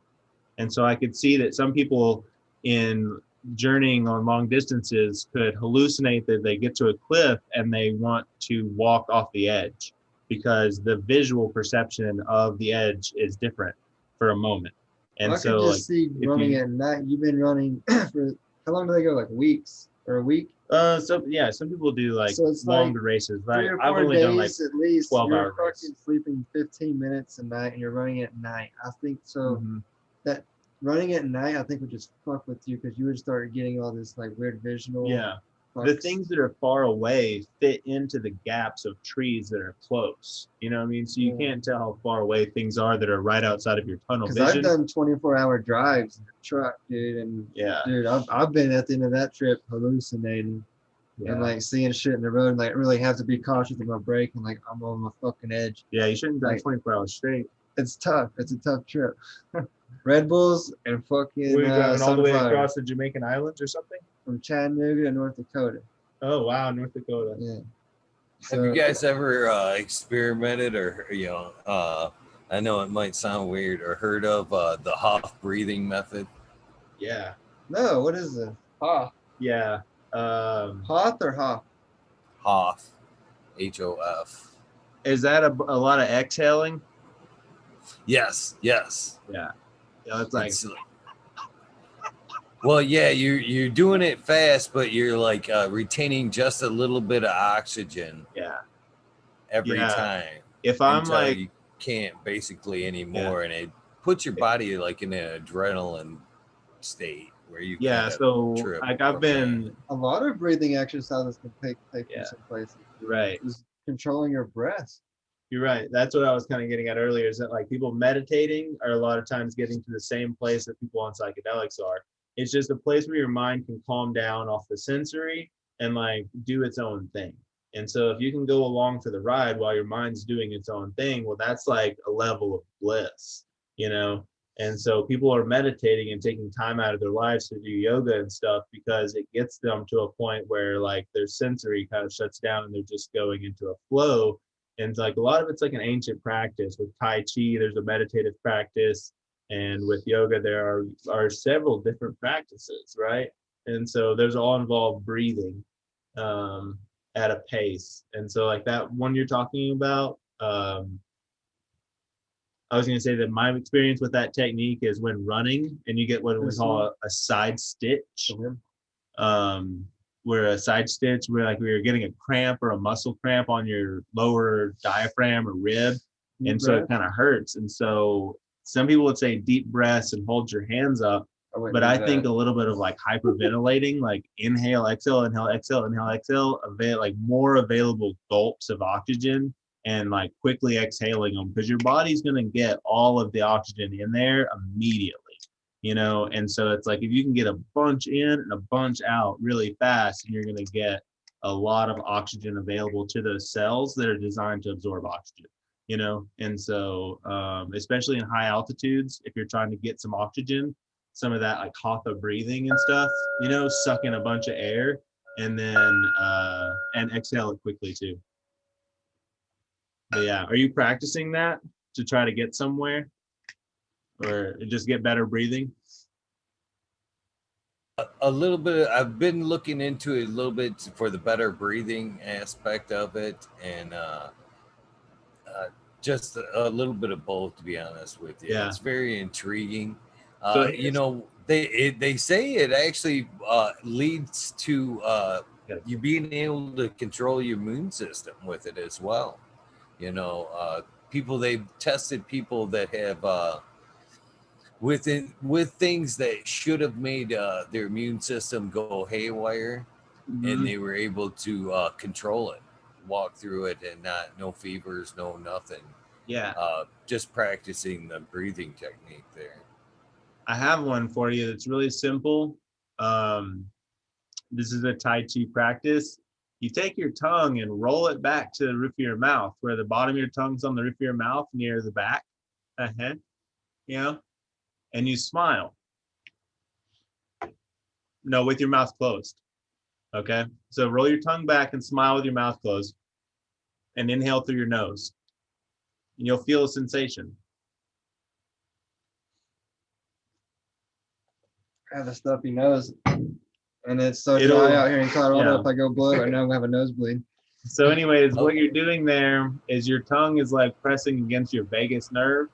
And so I could see that some people in journeying on long distances could hallucinate that they get to a cliff and they want to walk off the edge. because the visual perception of the edge is different for a moment. And I so could like just see running at night. You've been running for how long do they go? Like weeks or a week? so yeah, some people do like So it's longer races, right? 3 or I've 4 only done like days at least. 12-hour You're race. fucking sleeping 15 minutes a night and you're running at night. I think so. Mhm. That running at night, I think would just fuck with you because you would start getting all this like weird visual. Yeah. The fucks. things that are far away fit into the gaps of trees that are close. You know what I mean? So you Yeah. can't tell how far away things are that are right outside of your tunnel Because I've vision. done 24-hour drives in the truck, dude, and Yeah. dude, I've been at the end of that trip hallucinating Yeah. and like seeing shit in the road, and like really have to be cautious of my brake and like I'm on my fucking edge. Yeah, you shouldn't drive Like- 24 hours straight. It's tough. It's a tough trip. Red Bulls and fucking Were you driving all the way sunflower across the Jamaican Islands or something? from Chattanooga to North Dakota. Oh wow, North Dakota. Yeah. Have you guys ever experimented or I know it might sound weird or heard of the Hoff breathing method? Yeah. No, what is this? Hoth. Yeah. Hoth or Hoff? Hoff, Hof. Is that a lot of exhaling? Yes. Yeah. Yeah, it's like Well, yeah, you're doing it fast, but you're like retaining just a little bit of oxygen yeah. every Yeah. time If I'm until like you can't basically anymore, and it puts your body like in an adrenaline state where you yeah, kinda so trip like I've from that. been A lot of breathing exercises can take Yeah. you some places. right. Just controlling your breath. You're right. That's what I was kind of getting at earlier is that like people meditating are a lot of times getting to the same place that people on psychedelics are. It's just a place where your mind can calm down off the sensory and like do its own thing. And so if you can go along for the ride while your mind's doing its own thing, well, that's like a level of bliss, you know? And so people are meditating and taking time out of their lives to do yoga and stuff because it gets them to a point where like their sensory kind of shuts down and they're just going into a flow. And like a lot of it's like an ancient practice. With Tai Chi, there's a meditative practice. And with yoga, there are several different practices, right? And so there's all involved breathing at a pace. And so like that one you're talking about, I was going to say that my experience with that technique is when running and you get what we call a side stitch, where a side stitch, where like we were getting a cramp or a muscle cramp on your lower diaphragm or rib. And so it kind of hurts. And so some people would say deep breaths and hold your hands up. But I think a little bit of like hyperventilating, like inhale, exhale, inhale, exhale, inhale, exhale, like more available gulps of oxygen and like quickly exhaling them because your body's going to get all of the oxygen in there immediately, you know? And so it's like if you can get a bunch in and a bunch out really fast, and you're going to get a lot of oxygen available to those cells that are designed to absorb oxygen, you know? And so especially in high altitudes, if you're trying to get some oxygen, some of that like hatha breathing and stuff, you know, suck in a bunch of air and then and exhale it quickly too. But yeah, are you practicing that to try to get somewhere or just get better breathing? A little bit. I've been looking into it a little bit for the better breathing aspect of it, and just a little bit of both, to be honest with you. Yeah. It's very intriguing. So You know, they say it actually leads to you being able to control your immune system with it as well. You know, they've tested people that have with things that should have made their immune system go haywire, and they were able to control it, walk through it, and no fevers, no nothing. Yeah. Just practicing the breathing technique there. I have one for you that's really simple. This is a Tai Chi practice. You take your tongue and roll it back to the roof of your mouth, where the bottom of your tongue's on the roof of your mouth near the back, head, you know, and you smile. No, with your mouth closed. Okay. So roll your tongue back and smile with your mouth closed and inhale through your nose. And you'll feel a sensation. I have a stuffy nose, and it's so dry out here in Colorado. Yeah. If I go blow it right now, I'm gonna have a nosebleed. So anyways, what you're doing there is your tongue is like pressing against your vagus nerve.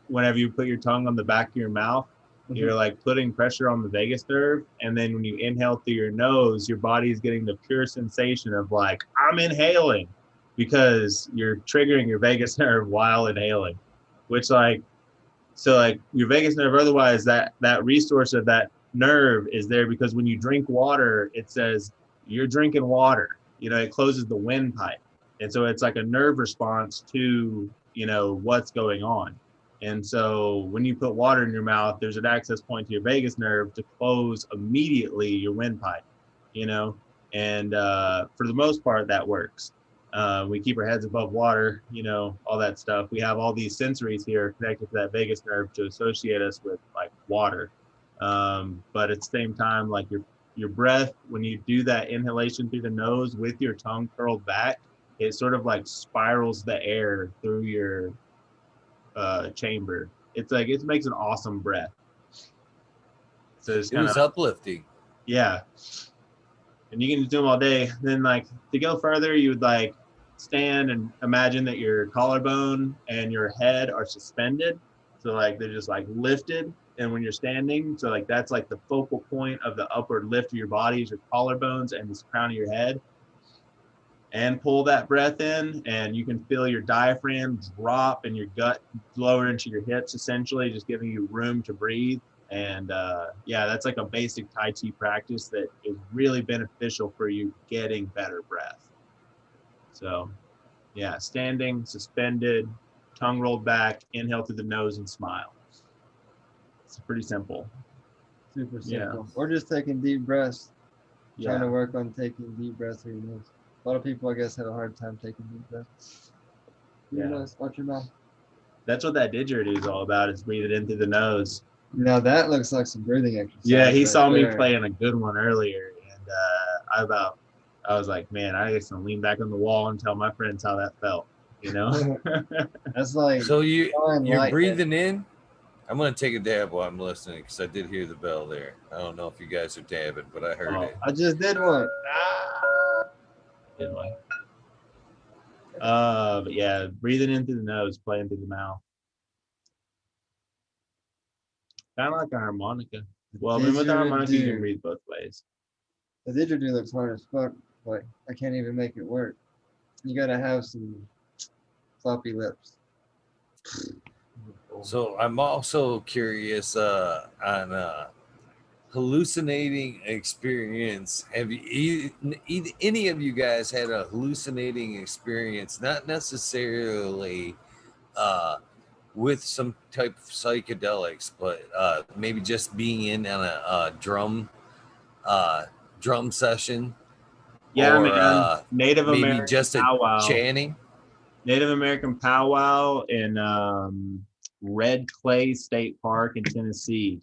Whenever you put your tongue on the back of your mouth, you're like putting pressure on the vagus nerve. And then when you inhale through your nose, your body is getting the pure sensation of like, I'm inhaling, because you're triggering your vagus nerve while inhaling, which like, so like your vagus nerve, otherwise that resource of that nerve is there because when you drink water, it says you're drinking water, you know, it closes the windpipe. And so it's like a nerve response to, you know, what's going on. And so when you put water in your mouth, there's an access point to your vagus nerve to close immediately your windpipe, you know, and for the most part, that works. We keep our heads above water, you know, all that stuff. We have all these sensories here connected to that vagus nerve to associate us with like water. But at the same time, like your breath, when you do that inhalation through the nose with your tongue curled back, it sort of like spirals the air through your chamber. It's like, it makes an awesome breath. So it's It was uplifting. Yeah. And you can do them all day. Then like to go further, you would like stand and imagine that your collarbone and your head are suspended. So like they're just like lifted. And when you're standing, so like that's like the focal point of the upward lift of your body is your collarbones and the crown of your head. And pull that breath in, and you can feel your diaphragm drop and your gut lower into your hips, essentially just giving you room to breathe. And yeah, that's like a basic Tai Chi practice that is really beneficial for you getting better breath. So yeah, standing, suspended, tongue rolled back, inhale through the nose and smile. It's pretty simple. Super simple. Or just taking deep breaths. Yeah. Trying to work on taking deep breaths through your nose. A lot of people, I guess, have a hard time taking deep breaths. Your nose, watch your mouth. That's what that didgeridoo is all about, is breathe it in through the nose. Now that looks like some breathing exercise. Yeah, he saw me playing a good one earlier, and I was like, man, I just gonna lean back on the wall and tell my friends how that felt, you know? That's like, so you're breathing in. I'm gonna take a dab while I'm listening because I did hear the bell there. I don't know if you guys are dabbing, but I heard it. I just did one. Did one. But yeah, breathing in through the nose, playing through the mouth. Kind of like a harmonica. Well, then with the harmonica, you can breathe both ways. The didgeridoo looks hard as fuck, but I can't even make it work. You gotta have some floppy lips. So I'm also curious on hallucinating experience. Have you any of you guys had a hallucinating experience? Not necessarily with some type of psychedelics, but maybe just being in on a drum session. Yeah, or, man. Native maybe American just a powwow. chanting. Native American powwow in Red Clay State Park in Tennessee.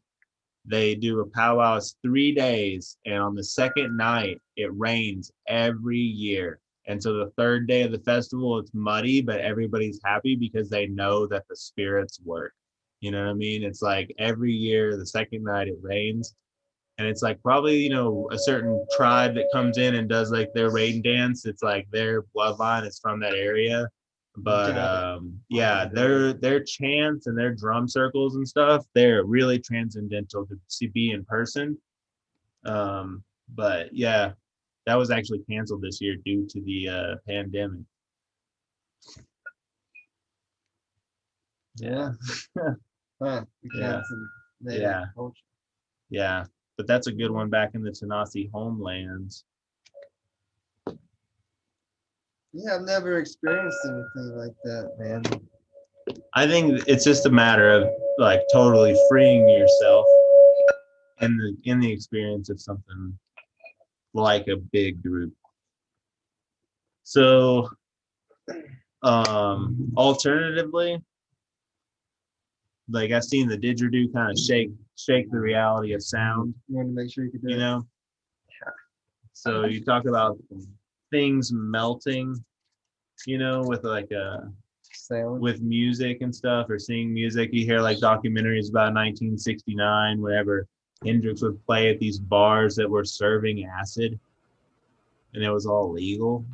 They do a powwow. It's 3 days, and on the second night, it rains every year. And so the third day of the festival, it's muddy, but everybody's happy because they know that the spirits work. You know what I mean? It's like every year, the second night, it rains. And it's like probably, you know, a certain tribe that comes in and does like their rain dance. It's like their bloodline is from that area. But yeah, their chants and their drum circles and stuff, they're really transcendental to be in person. But yeah, that was actually canceled this year due to the pandemic. Yeah. Huh. Yeah. Yeah. But that's a good one back in the Tanasi homelands. Yeah, I've never experienced anything like that, man. I think it's just a matter of like totally freeing yourself in the experience of something like a big group. So alternatively, like I've seen the didgeridoo kind of shake the reality of sound. You want to make sure you can do it. You know? So you talk about things melting, you know, with like sound, with music and stuff, or seeing music. You hear like documentaries about 1969, whenever Hendrix would play at these bars that were serving acid, and it was all legal.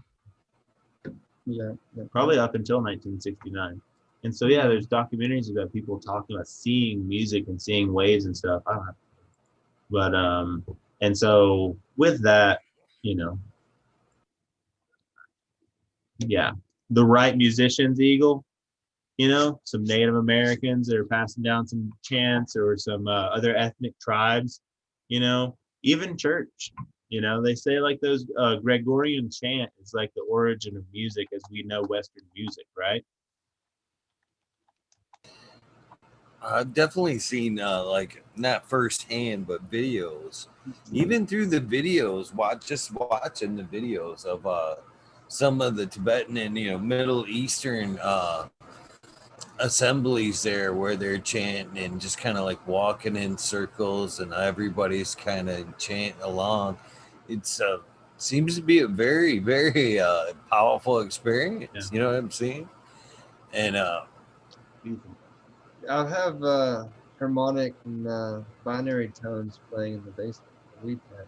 Yeah. Probably up until 1969. And so yeah, there's documentaries about people talking about seeing music and seeing waves and stuff. I don't have, but and so with that, you know, yeah, the right musicians, Eagle, you know, some Native Americans that are passing down some chants, or some other ethnic tribes, you know, even church, you know, they say like those Gregorian chant is like the origin of music as we know Western music, right? I've definitely seen like not firsthand, but videos. Even through the videos, just watching the videos of some of the Tibetan and Middle Eastern assemblies there, where they're chanting and just kind of like walking in circles, and everybody's kind of chanting along. It's seems to be a very, very powerful experience. Yeah. You know what I'm saying? And I'll have harmonic and binary tones playing in the basement of the weed pack.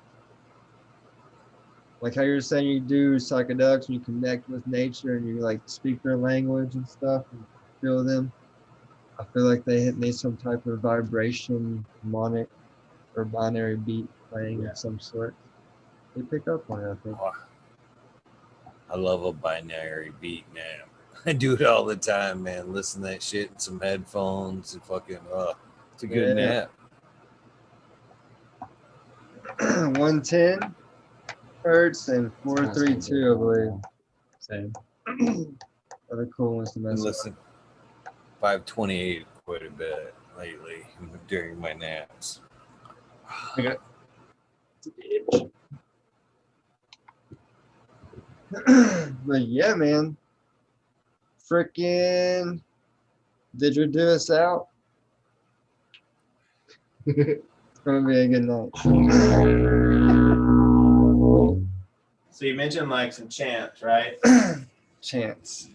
Like how you're saying you do psychedelics and you connect with nature and you like speak their language and stuff and feel them. I feel like they need some type of vibration, harmonic or binary beat playing of some sort. They pick up on it, I think. I love a binary beat, man. I do it all the time, man. Listen to that shit in some headphones and fucking, it's a good nap. 110 hertz and 432, I believe. Same. Other cool ones to mess And with. listen, 528 quite a bit lately during my naps. Okay. But yeah, man. Freaking Didgeridoo us out. It's gonna be a good night. So you mentioned like some chants, right? Chance.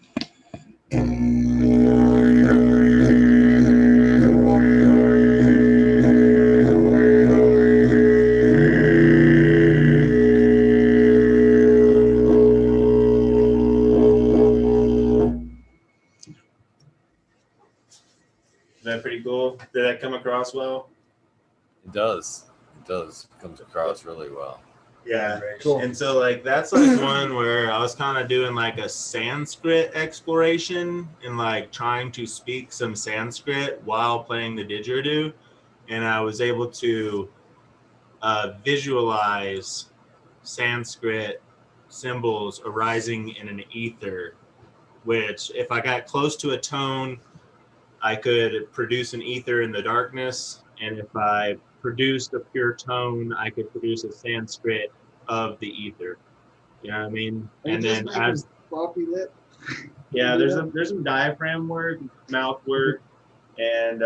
Is that pretty cool? Did that come across well? It does. It does. It comes across really well. Yeah. Cool. And so like that's like one where I was kind of doing like a Sanskrit exploration and like trying to speak some Sanskrit while playing the didgeridoo, and I was able to visualize Sanskrit symbols arising in an ether, which if I got close to a tone, I could produce an ether in the darkness, and if I produced a pure tone, I could produce a Sanskrit of the ether. You know what I mean? And then as floppy lip. yeah, there's some diaphragm work, mouth work, and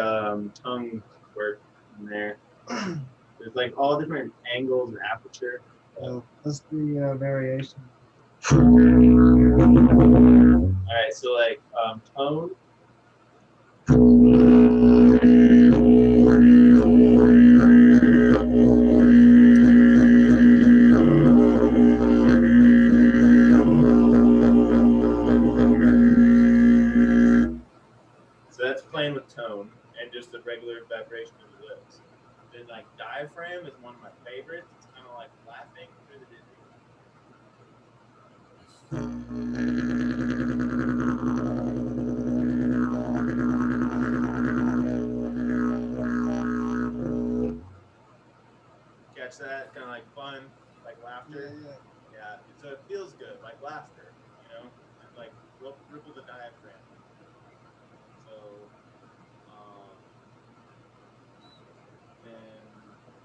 tongue work in there. There's like all different angles and aperture. That's the variation. All right, so like tone. So that's playing with tone and just the regular vibration of the lips. Then like diaphragm is one of my favorites. It's kind of like laughing through the dizzy. Catch that? Kind of like fun, like laughter. Yeah. So it feels good, like laughter, you know? And like ripple the diaphragm. So then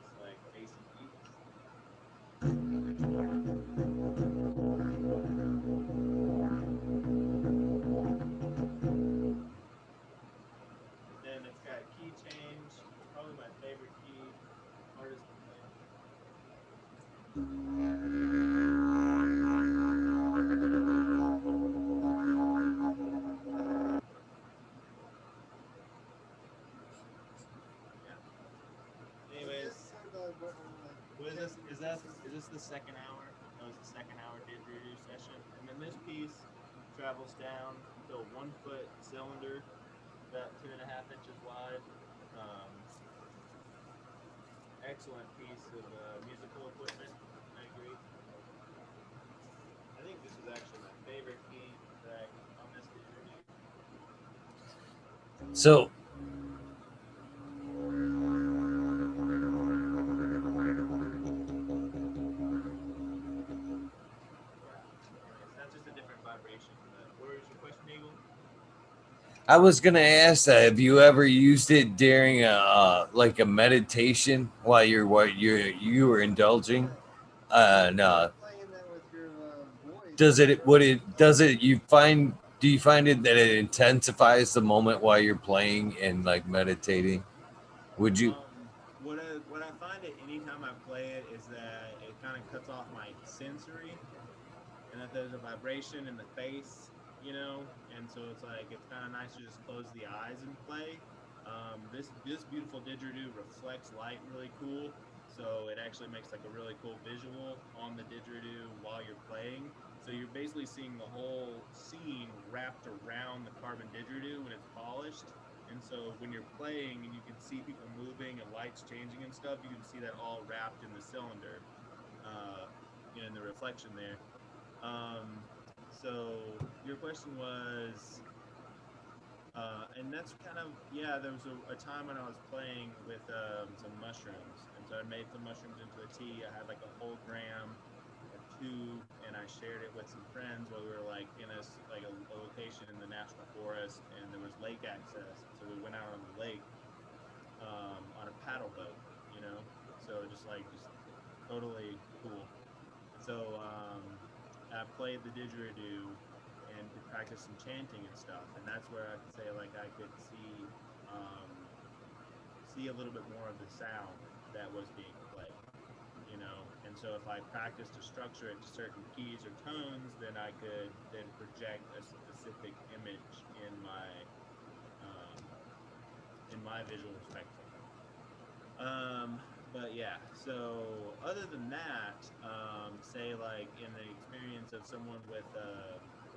it's like bassy beats. Then it's got key change. Probably my favorite key. Hardest to play. Yeah. Anyways, is this the second hour? That was the second hour didgeridoo session, and then this piece travels down to a 1-foot cylinder, about 2.5 inches wide. Excellent piece of musical equipment. I agree. I think this was actually my favorite key that on this didgeridoo. So That's just a different vibration. But where is your question, Eagle? I was gonna ask that. Have you ever used it during a like a meditation while you were indulging? No. Playing that with your voice. Does it? Would it? Does it? You find? Do you find it that it intensifies the moment while you're playing and like meditating? Would you? What I find it anytime I play it is that it kind of cuts off my sensory, and that there's a vibration in the face, and so it's like it's kind of nice to just close the eyes and play. This beautiful didgeridoo reflects light really cool, so it actually makes like a really cool visual on the didgeridoo while you're playing. So you're basically seeing the whole scene wrapped around the carbon didgeridoo when it's polished. And so when you're playing and you can see people moving and lights changing and stuff, you can see that all wrapped in the cylinder, in the reflection there. So your question was, and that's kind of, yeah, there was a time when I was playing with some mushrooms. And so I made some mushrooms into a tea. I had like a whole gram or two, and I shared it with some friends while we were like in a location in the national forest, and there was lake access. So we went out on the lake on a paddle boat, so just totally cool. So I played the didgeridoo and could practice some chanting and stuff, and that's where I could say like I could see a little bit more of the sound that was being played, And so if I practiced to structure it to certain keys or tones, then I could then project a specific image in my visual spectrum. But yeah, so other than that, say like in the experience of someone with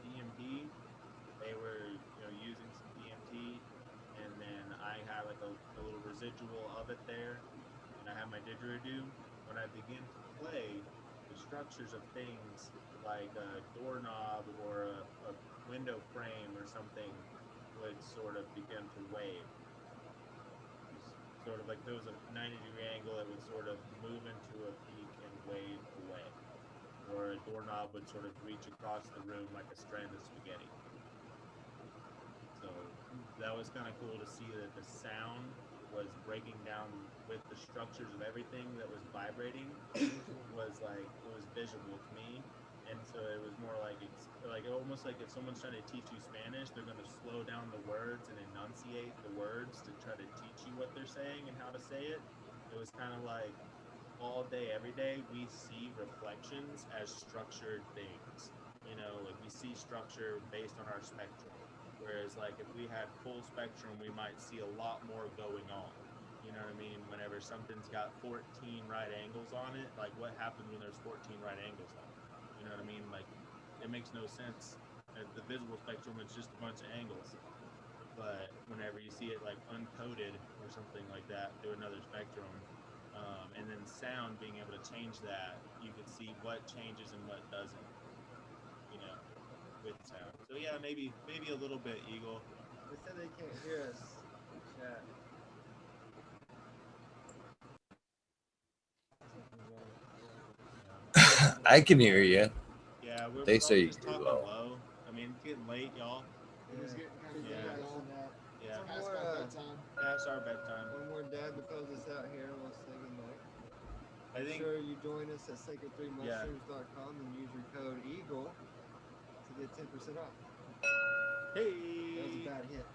DMT, they were using some DMT, and then I had like a little residual of it there, and I had my didgeridoo. When I begin to play, the structures of things like a doorknob or a window frame or something would sort of begin to wave. Sort of like there was a 90-degree angle, it would sort of move into a peak and wave away. Or a doorknob would sort of reach across the room like a strand of spaghetti. So that was kind of cool to see that the sound was breaking down with the structures of everything that was vibrating. It was visual to me. And so it was more like it's like almost like if someone's trying to teach you Spanish, they're going to slow down the words and enunciate the words to try to teach you what they're saying and how to say it. It was kind of like all day, every day, we see reflections as structured things. Like we see structure based on our spectrum. Whereas like if we had full spectrum, we might see a lot more going on. You know what I mean? Whenever something's got 14 right angles on it, like what happens when there's 14 right angles on it? You know what I mean? Like, it makes no sense. The visible spectrum is just a bunch of angles. But whenever you see it like uncoded or something like that through another spectrum, and then sound being able to change that, you can see what changes and what doesn't, with sound. So yeah, maybe a little bit, Eagle. They said they can't hear us. Chat. I can hear you. Yeah, we're They probably say just you're talking low. low. I mean, it's getting late, y'all. It is getting kind of late. Yeah. Yeah. Past More, our bedtime. Past our bedtime. One more dab to close us out here. We'll say goodnight. I Make think. sure you join us at sacred3mushrooms.com and use your code EAGLE to get 10% off. Hey. That was a bad hit.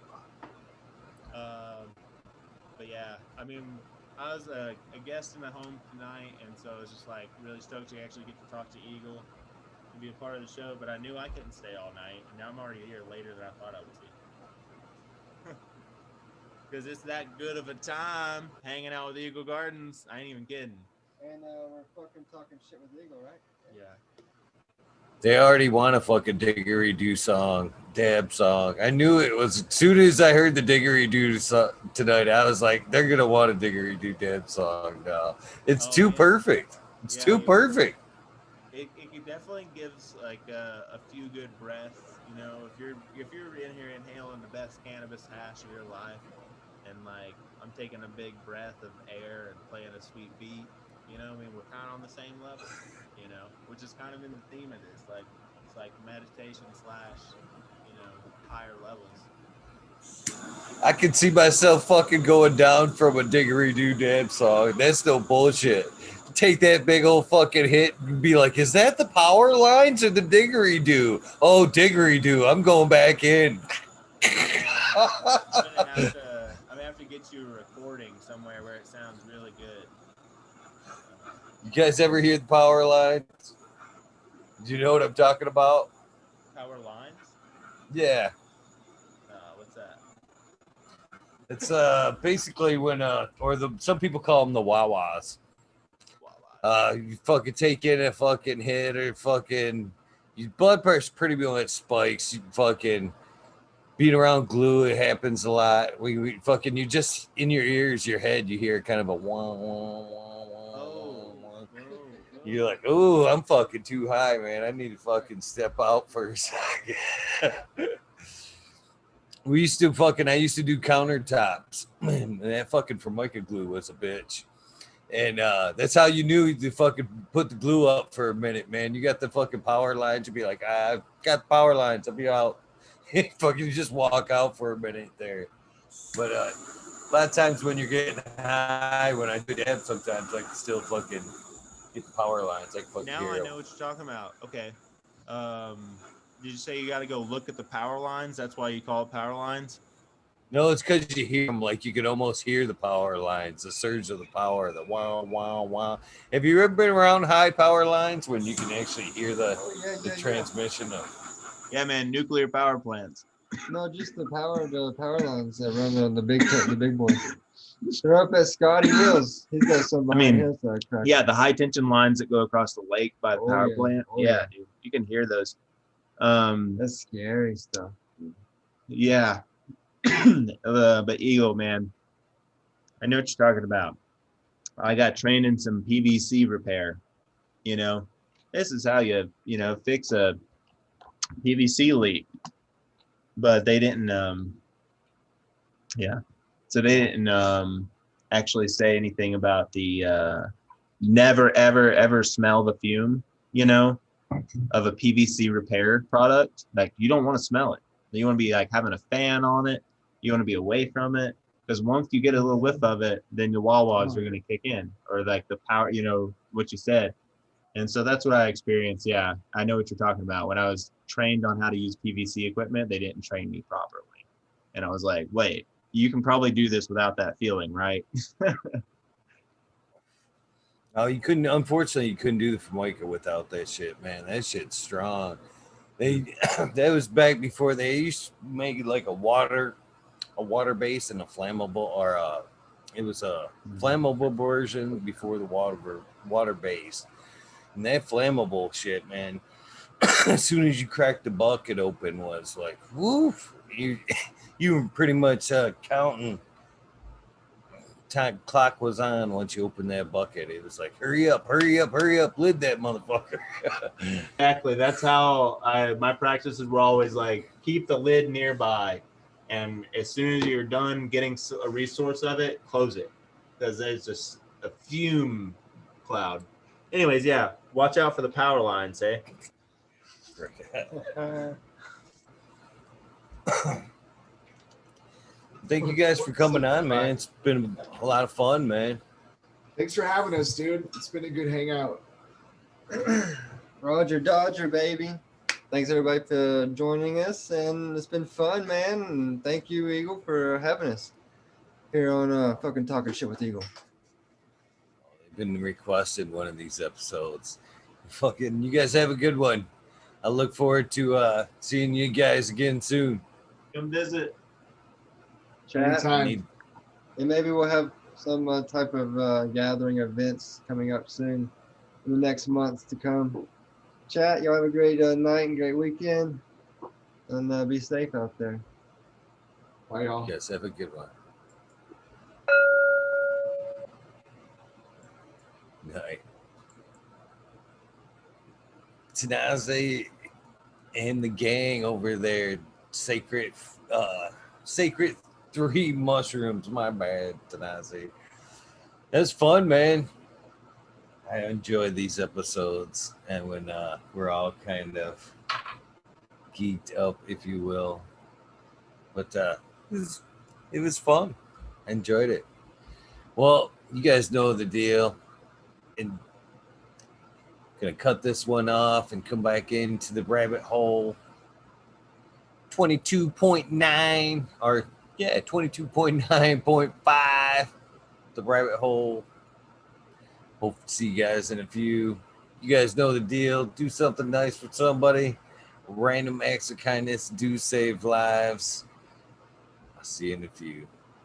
But yeah, I mean, I was a guest in the home tonight, and so I was just like really stoked to actually get to talk to Eagle and be a part of the show. But I knew I couldn't stay all night, and now I'm already here later than I thought I would be. Because it's that good of a time hanging out with Eagle Gardens. I ain't even kidding. And we're fucking talking shit with Eagle, right? Yeah. They already want a fucking Didgeridoo song, dab song. I knew it was as soon as I heard the Didgeridoo tonight. I was like, they're gonna want a Didgeridoo dab song now. It's too perfect. It's too perfect. It definitely gives like a few good breaths. You know, if you're in here inhaling the best cannabis hash of your life, and like I'm taking a big breath of air and playing a sweet beat, you know, I mean, we're kind of on the same level, you know, which is kind of in the theme of this. Like it's like meditation slash, you know, higher levels. I can see myself fucking going down from a Didgeridoo dab song. That's no bullshit. Take that big old fucking hit and be like, is that the power lines or the Didgeridoo? Oh, Didgeridoo. I'm going back in. I'm gonna have to get you a recording somewhere where it sounds really good. You guys ever hear the power lines? Do you know what I'm talking about? Power lines? Yeah. What's that? It's basically when some people call them the wah-wahs. You fucking take in a fucking hit or fucking your blood pressure pretty much spikes. You fucking being around glue, it happens a lot. We fucking you just in your ears, your head, you hear kind of a wah wah wah wah wah. You're like, oh, I'm fucking too high, man. I need to fucking step out for a second. I used to do countertops. Man, that fucking Formica glue was a bitch. And that's how you knew to fucking put the glue up for a minute, man. You got the fucking power lines. You'd be like, I've got power lines. I'll be out. Fucking just walk out for a minute there. But a lot of times when you're getting high, when I do dab, sometimes I can still fucking get the power lines. I can fucking now hear I them. know what you're talking about. Okay. Did you say you got to go look at the power lines? That's why you call it power lines? No, it's because you hear them. Like you can almost hear the power lines, the surge of the power, the wow, wow, wow. Have you ever been around high power lines when you can actually hear the transmission of? Yeah, man, nuclear power plants. No, just the power lines that run on the big boys. They're up at Scotty Hills. He's got some behind his crack. Yeah, the high tension lines that go across the lake by the power plant. Yeah, dude, you can hear those. That's scary stuff. Yeah. But Eagle, man, I know what you're talking about. I got trained in some PVC repair. You know, this is how you fix a PVC leak. But they didn't. So they didn't actually say anything about the never ever smell the fume. You know, of a PVC repair product. Like you don't want to smell it. You want to be like having a fan on it. You want to be away from it, because once you get a little whiff of it, then your wah-wahs are going to kick in, or like the power, you know, what you said. And so that's what I experienced. Yeah, I know what you're talking about. When I was trained on how to use PVC equipment, they didn't train me properly. And I was like, wait, you can probably do this without that feeling, right? Oh, unfortunately, you couldn't do the Formica without that shit, man. That shit's strong. That was back before they used to make like a water base and a flammable, or it was a flammable version before the water base. And that flammable shit, man, as soon as you cracked the bucket open, was like, woof, you were pretty much counting. Time clock was on once you opened that bucket. It was like, hurry up, lid that motherfucker. Exactly. That's how my practices were always like, keep the lid nearby, and as soon as you're done getting a resource of it, close it, because there's just a fume cloud. Anyways, yeah, watch out for the power lines, eh? Thank you guys for coming on, man. It's been a lot of fun, man. Thanks for having us, dude. It's been a good hangout. Roger Dodger, baby. Thanks everybody for joining us, and it's been fun, man. And thank you, Eagle, for having us here on fucking Talking Shit with Eagle. They've been requested one of these episodes. Fucking, you guys have a good one. I look forward to seeing you guys again soon. Come visit. Chat. Anytime. And maybe we'll have some type of gathering events coming up soon in the next months to come. chat. Y'all have a great night and great weekend. And be safe out there. Bye, y'all. Yes, have a good one. Night. Tanasi and the gang over there, sacred 3 mushrooms. My bad, Tanasi. That's fun, man. I enjoy these episodes, and when we're all kind of geeked up, if you will. But it was fun. I enjoyed it. Well, you guys know the deal. And gonna cut this one off and come back into the rabbit hole. 22.9 or 22.9.5. The rabbit hole. Hope to see you guys in a few. You guys know the deal. Do something nice for somebody. Random acts of kindness do save lives. I'll see you in a few.